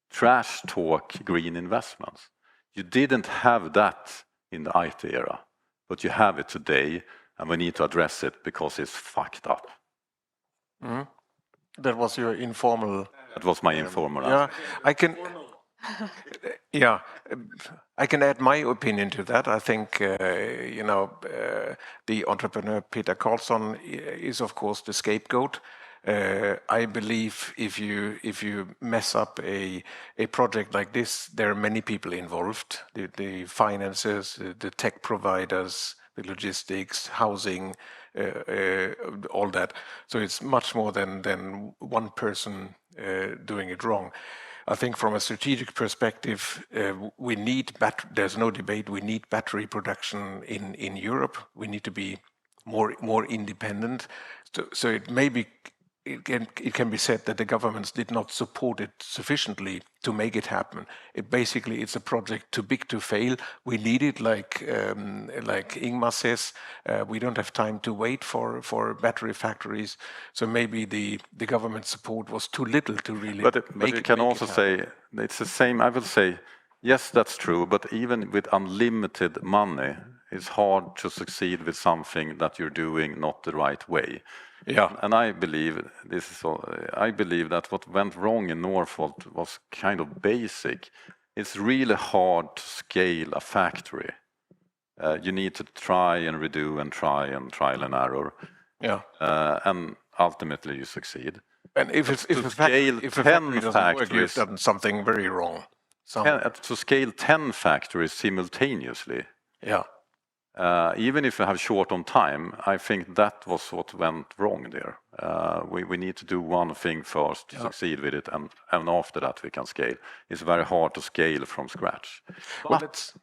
trash talk green investments. You didn't have that in the IT era, but you have it today, and we need to address it because it's fucked up. Mm-hmm. That was your informal... That was my informal answer. Yeah, I can add my opinion to that. I think, the entrepreneur Peter Carlsson is, of course, the scapegoat. I believe if you mess up a project like this, there are many people involved, the finances, the tech providers, the logistics, housing, all that. So it's much more than one person doing it wrong. I think from a strategic perspective, we need there's no debate, we need battery production in Europe. We need to be more independent. So it can be said that the governments did not support it sufficiently to make it happen. It's a project too big to fail. We need it, like Ingmar says. We don't have time to wait for battery factories. So maybe the government support was too little to really make it. But you can also say it's the same. I will say yes, that's true. But even with unlimited money, it's hard to succeed with something that you're doing not the right way. Yeah, and I believe that what went wrong in Norfolk was kind of basic. It's really hard to scale a factory. You need to try and redo and trial and error. Yeah, and ultimately you succeed. And if a factory doesn't work, you've done something very wrong. To scale 10 factories simultaneously. Yeah. Even if we have short on time, I think that was what went wrong there. We need to do one thing first to succeed with it, and after that we can scale. It's very hard to scale from scratch. But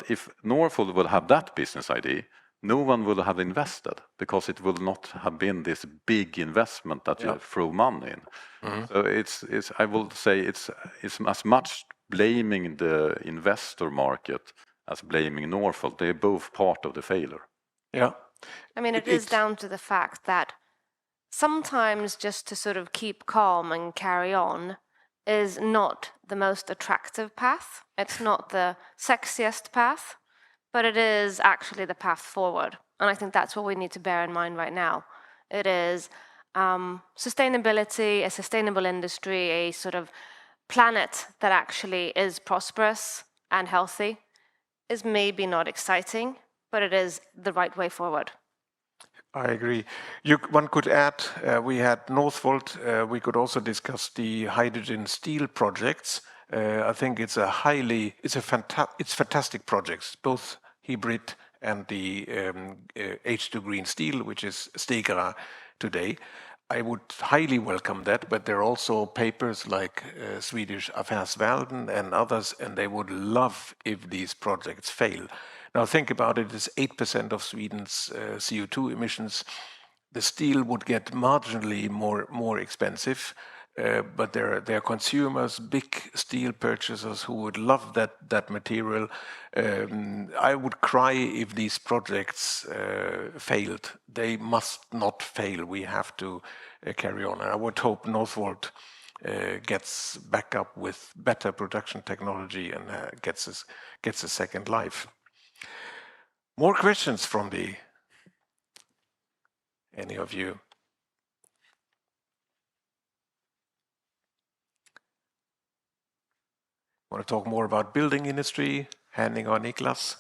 if Norfolk will have that business idea, no one will have invested, because it will not have been this big investment that you throw money in. Mm-hmm. So I will say it's as much blaming the investor market as blaming Norfolk. They're both part of the failure. Yeah. I mean, it is down to the fact that sometimes just to sort of keep calm and carry on is not the most attractive path. It's not the sexiest path, but it is actually the path forward. And I think that's what we need to bear in mind right now. It is sustainability, a sustainable industry, a sort of planet that actually is prosperous and healthy is maybe not exciting, but it is the right way forward. I agree. One could add, we had Northvolt. We could also discuss the hydrogen steel projects. I think it's fantastic projects, both hybrid and the H2 green steel, which is Stegra today. I would highly welcome that, but there are also papers like Swedish Affärsvärlden and others, and they would love if these projects fail. Now think about it, it's 8% of Sweden's CO2 emissions. The steel would get marginally more expensive, but there are consumers, big steel purchasers who would love that material. I would cry if these projects failed. They must not fail. We have to carry on. And I would hope Northvolt gets back up with better production technology and gets a second life. More questions from any of you? Want to talk more about building industry? Handing on Niklas.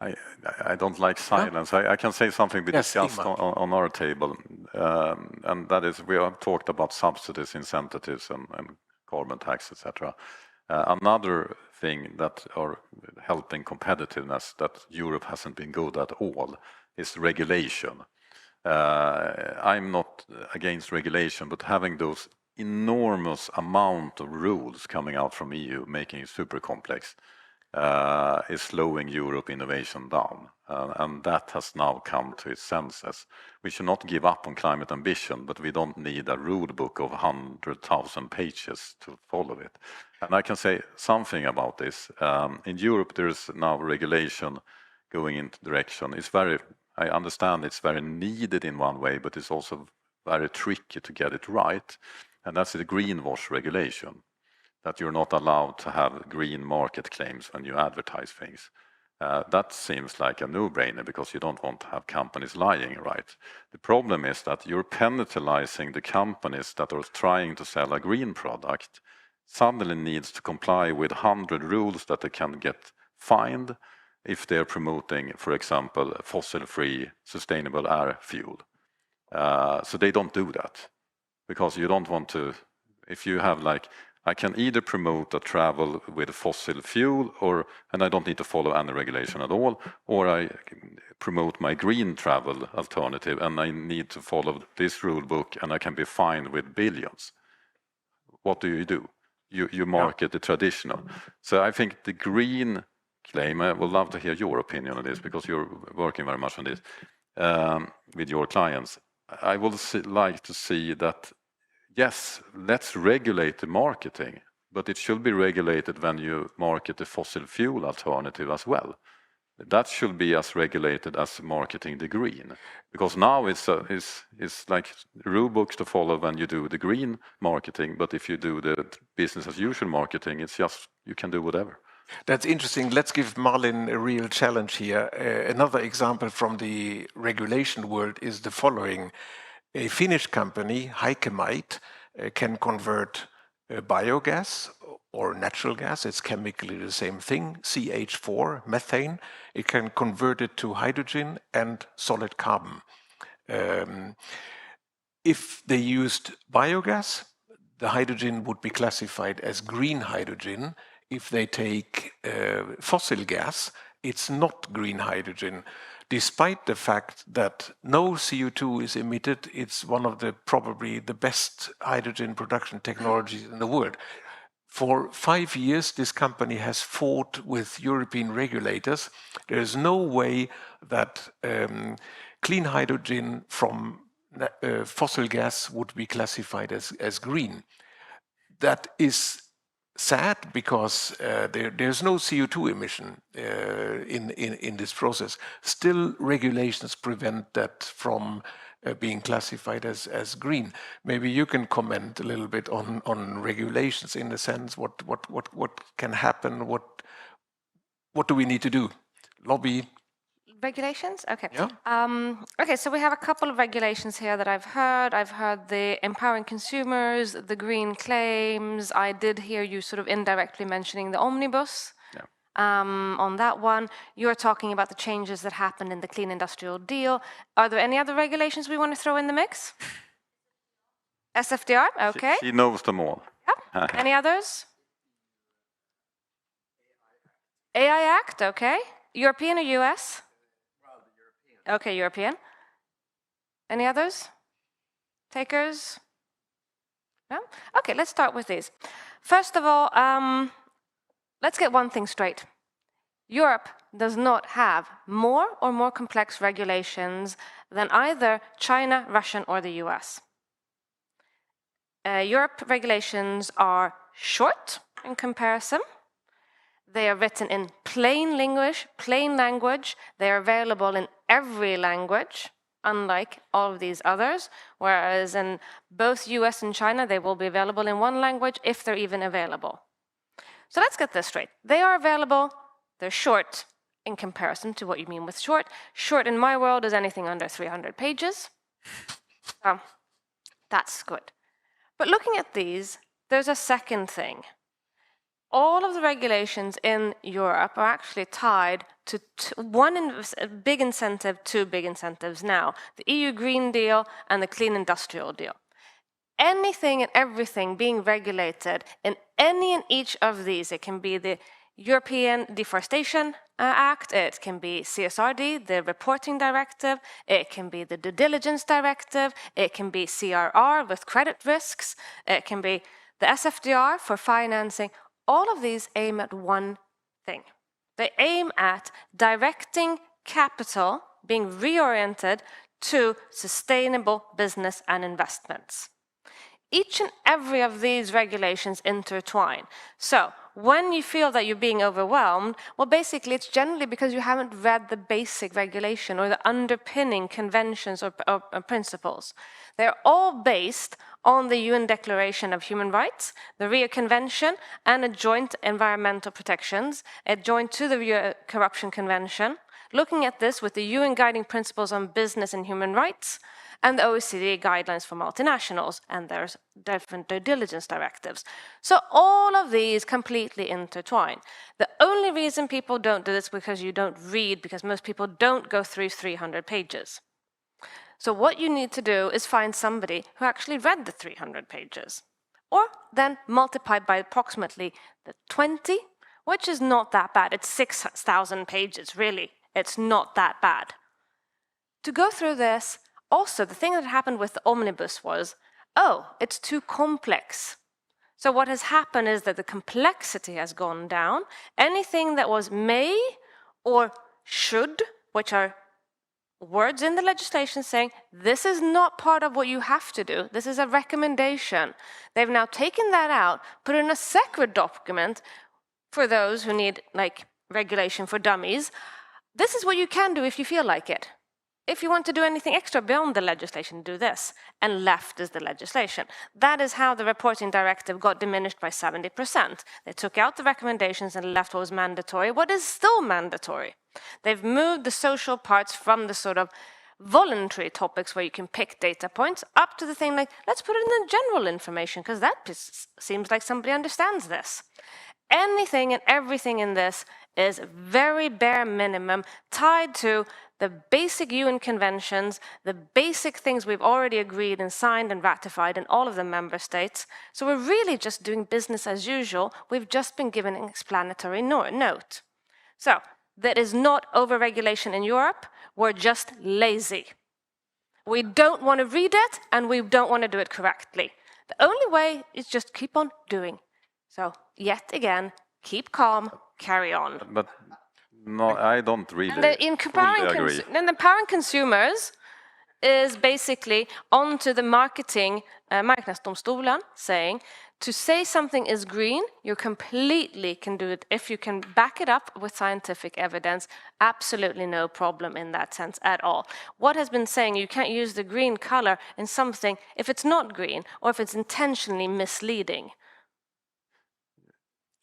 I don't like silence. I can say something we discussed on our table, and that is we have talked about subsidies, incentives, and carbon tax, etc. Another thing that are helping competitiveness that Europe hasn't been good at all is regulation. I'm not against regulation, but having those enormous amount of rules coming out from EU, making it super complex, is slowing Europe innovation down. And that has now come to its senses. We should not give up on climate ambition, but we don't need a rule book of 100,000 pages to follow it. And I can say something about this. In Europe, there is now regulation going into direction. I understand it's very needed in one way, but it's also very tricky to get it right. And that's the greenwash regulation, that you're not allowed to have green market claims when you advertise things. That seems like a no-brainer because you don't want to have companies lying, right? The problem is that you're penalizing the companies that are trying to sell a green product, suddenly needs to comply with 100 rules that they can get fined if they're promoting, for example, fossil-free sustainable air fuel. So they don't do that because you don't want to, if you have like, I can either promote a travel with fossil fuel and I don't need to follow any regulation at all, or I promote my green travel alternative and I need to follow this rule book and I can be fined with billions. What do? You market the traditional. So I think the green claim, I would love to hear your opinion on this because you're working very much on this with your clients. I would like to see that, yes, let's regulate the marketing, but it should be regulated when you market the fossil fuel alternative as well. That should be as regulated as marketing the green, because now it's like rule books to follow when you do the green marketing, but if you do the business as usual marketing, it's just you can do whatever. That's interesting. Let's give Malin a real challenge here. Another example from the regulation world is the following. A Finnish company, Heikemite, can convert biogas or natural gas, it's chemically the same thing, CH4, methane. It can convert it to hydrogen and solid carbon. If they used biogas, the hydrogen would be classified as green hydrogen. If they take fossil gas, it's not green hydrogen. Despite the fact that no CO2 is emitted, it's one of the probably the best hydrogen production technologies in the world. For 5 years, this company has fought with European regulators. There is no way that clean hydrogen from fossil gas would be classified as green. That is sad because there's no CO2 emission in this process. Still, regulations prevent that from being classified as green. Maybe you can comment a little bit on regulations in the sense what can happen, what do we need to do? Lobby. Regulations? Okay. Yeah. Okay, so we have a couple of regulations here that I've heard. I've heard the empowering consumers, the green claims. I did hear you sort of indirectly mentioning the omnibus. Yeah. On that one, you're talking about the changes that happened in the Clean Industrial Deal. Are there any other regulations we want to throw in the mix? SFDR, okay. She knows them all. Yeah. Any others? AI Act, okay. European or US? Okay, European. Any others? Takers? No? Okay, let's start with these. First of all, let's get one thing straight. Europe does not have more or more complex regulations than either China, Russia, or the US. Europe regulations are short in comparison. They are written in plain language. They are available in every language, unlike all of these others, whereas in both US and China, they will be available in one language if they're even available. So let's get this straight. They are available, they're short in comparison to what you mean with short. Short in my world is anything under 300 pages. That's good. But looking at these, there's a second thing. All of the regulations in Europe are actually tied to two big incentives now, the EU Green Deal and the Clean Industrial Deal. Anything and everything being regulated in any and each of these, it can be the European Deforestation Act, it can be CSRD, the Reporting Directive, it can be the Due Diligence Directive, it can be CRR with credit risks, it can be the SFDR for financing. All of these aim at one thing. They aim at directing capital being reoriented to sustainable business and investments. Each and every of these regulations intertwine. So when you feel that you're being overwhelmed, well, basically it's generally because you haven't read the basic regulation or the underpinning conventions or principles. They're all based on the UN Declaration of Human Rights, the Rio Convention, and a joint environmental protections, adjoined to the Rio Corruption Convention, looking at this with the UN Guiding Principles on Business and Human Rights, and the OECD guidelines for multinationals, and there's different due diligence directives. So all of these completely intertwine. The only reason people don't do this is because you don't read, because most people don't go through 300 pages. So what you need to do is find somebody who actually read the 300 pages, or then multiply by approximately the 20, which is not that bad. It's 6,000 pages, really. It's not that bad. To go through this, also, the thing that happened with the omnibus was, oh, it's too complex. So what has happened is that the complexity has gone down. Anything that was may or should, which are words in the legislation saying, this is not part of what you have to do, this is a recommendation. They've now taken that out, put it in a separate document for those who need, like, regulation for dummies. This is what you can do if you feel like it. If you want to do anything extra beyond the legislation, do this. And left is the legislation. That is how the reporting directive got diminished by 70%. They took out the recommendations and left what was mandatory, what is still mandatory. They've moved the social parts from the sort of voluntary topics where you can pick data points up to the thing like, let's put it in the general information, because that seems like somebody understands this. Anything and everything in this is very bare minimum, tied to the basic UN conventions, the basic things we've already agreed and signed and ratified in all of the member states. So we're really just doing business as usual. We've just been given an explanatory note. So there is not over-regulation in Europe. We're just lazy. We don't want to read it, and we don't want to do it correctly. The only way is just keep on doing. So yet again, keep calm, carry on. But no, I don't really fully agree. And the empowering consumers is basically onto the marknadsdomstolen saying, to say something is green, you completely can do it if you can back it up with scientific evidence. Absolutely no problem in that sense at all. What has been saying you can't use the green color in something if it's not green or if it's intentionally misleading.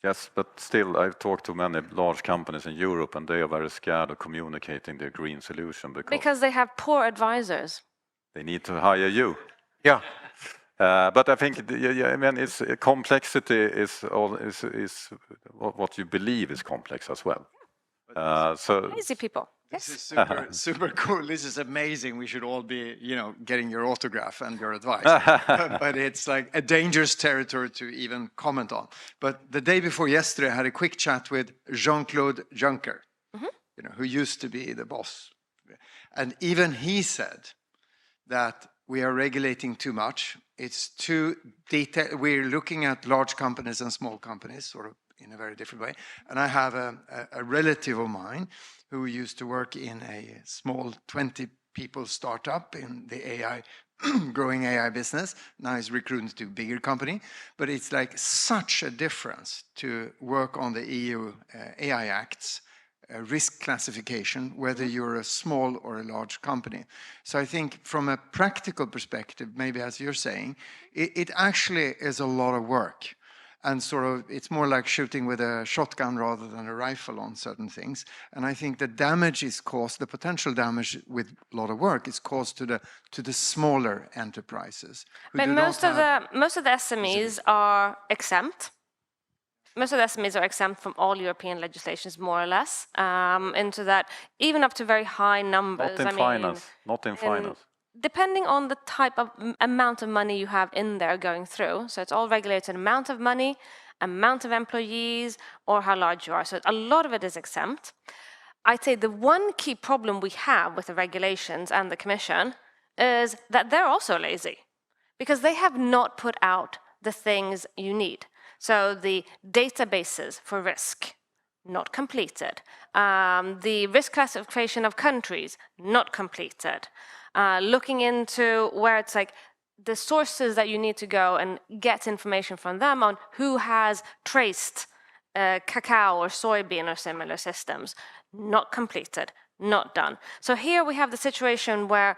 Yes, but still, I've talked to many large companies in Europe, and they are very scared of communicating their green solution because they have poor advisors. They need to hire you. Yeah. But I think, I mean, it's complexity is what you believe is complex as well. So lazy people. This is super cool. This is amazing. We should all be, getting your autograph and your advice. But it's like a dangerous territory to even comment on. But the day before yesterday, I had a quick chat with Jean-Claude Juncker, who used to be the boss. And even he said that we are regulating too much. It's too detailed. We're looking at large companies and small companies sort of in a very different way. And I have a relative of mine who used to work in a small 20 people startup in the AI, growing AI business. Now he's recruited to a bigger company. But it's like such a difference to work on the EU AI Acts, risk classification, whether you're a small or a large company. So I think from a practical perspective, maybe as you're saying, it actually is a lot of work. And sort of, it's more like shooting with a shotgun rather than a rifle on certain things. And I think the damage is caused, the potential damage with a lot of work is caused to the smaller enterprises. But most of the SMEs are exempt. Most of the SMEs are exempt from all European legislations, more or less, into that, even up to very high numbers. Not in finance, not in finance. Depending on the type of amount of money you have in there going through. So it's all regulated amount of money, amount of employees, or how large you are. So a lot of it is exempt. I'd say the one key problem we have with the regulations and the Commission is that they're also lazy because they have not put out the things you need. So the databases for risk, not completed. The risk classification of countries, not completed. Looking into where it's like the sources that you need to go and get information from them on who has traced cacao or soybean or similar systems. Not completed, not done. So here we have the situation where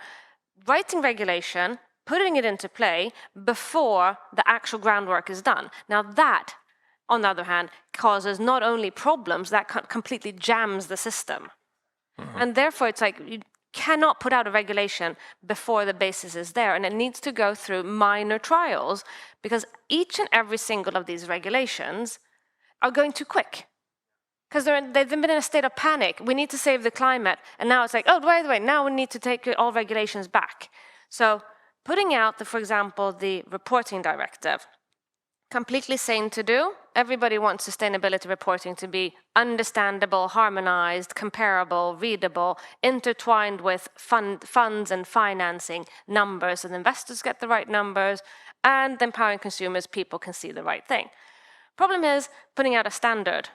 writing regulation, putting it into play before the actual groundwork is done. Now that, on the other hand, causes not only problems, that completely jams the system. And therefore it's like, you cannot put out a regulation before the basis is there, and it needs to go through minor trials because each and every single of these regulations are going too quick. Because they've been in a state of panic. We need to save the climate. And now it's like, oh, by the way, now we need to take all regulations back. So putting out, for example, the reporting directive, completely sane to do. Everybody wants sustainability reporting to be understandable, harmonized, comparable, readable, intertwined with funds and financing numbers, and investors get the right numbers, and empowering consumers, people can see the right thing. Problem is putting out a standard,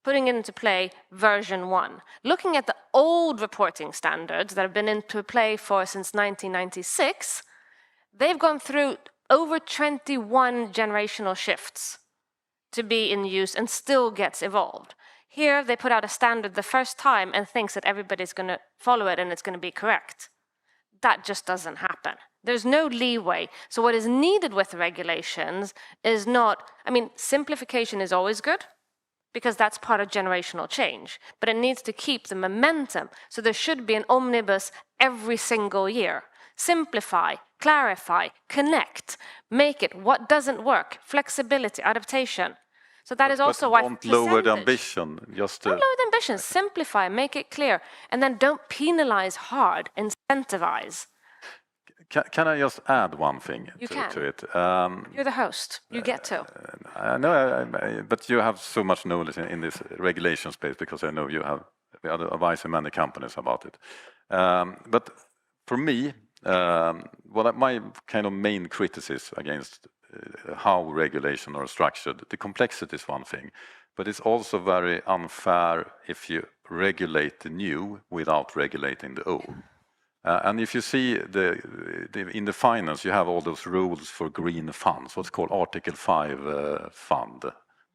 putting it into play version 1. Looking at the old reporting standards that have been into play since 1996, they've gone through over 21 generational shifts to be in use and still gets evolved. Here, they put out a standard the first time and thinks that everybody's going to follow it and it's going to be correct. That just doesn't happen. There's no leeway. So what is needed with the regulations is not, I mean, simplification is always good because that's part of generational change, but it needs to keep the momentum. So there should be an omnibus every single year. Simplify, clarify, connect, make it what doesn't work, flexibility, adaptation. So that is also why don't lower the ambition. Just don't lower the ambition, simplify, make it clear, and then don't penalize hard, incentivize. Can I just add one thing to it? You're the host. You get to. No, but you have so much knowledge in this regulation space because I know you have advised many companies about it. But for me, my kind of main criticism against how regulation are structured, the complexity is one thing, but it's also very unfair if you regulate the new without regulating the old. And if you see in the finance, you have all those rules for green funds, what's called Article 5 fund.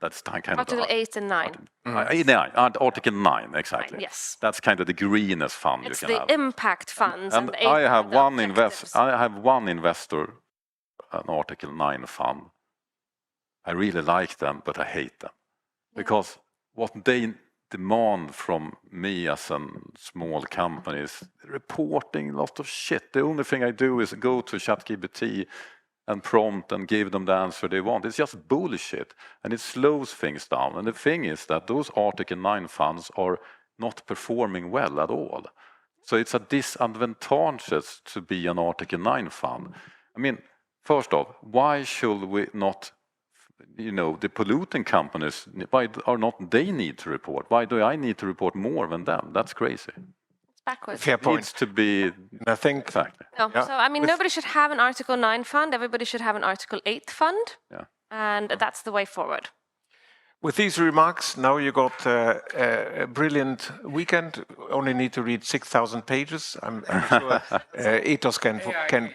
That's kind of Article 8 and 9. Article 9, exactly. 9, yes. That's kind of the greenest fund it's you can have. It's the impact funds. And I have one investor, an Article 9 fund. I really like them, but I hate them. Because what they demand from me as a small company is reporting a lot of shit. The only thing I do is go to ChatGPT and prompt and give them the answer they want. It's just bullshit, and it slows things down. And the thing is that those Article 9 funds are not performing well at all. So it's a disadvantage to be an Article 9 fund. I mean, first off, why should we not, the polluting companies, why are not they need to report? Why do I need to report more than them? That's crazy. backwards. Fair point. Needs to be. I think Exactly. No, Yeah. so I mean, nobody should have an Article 9 fund. Everybody should have an Article 8 fund. Yeah. And that's the way forward. with these remarks, now you got a brilliant weekend. Only need to read 6,000 pages. I'm sure Ethos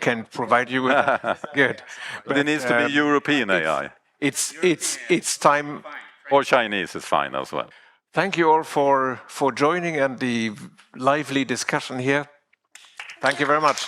can provide you with that. Good. But it needs to be European AI. It's time. Or Chinese is fine as well. Thank you all for joining and the lively discussion here. Thank you very much.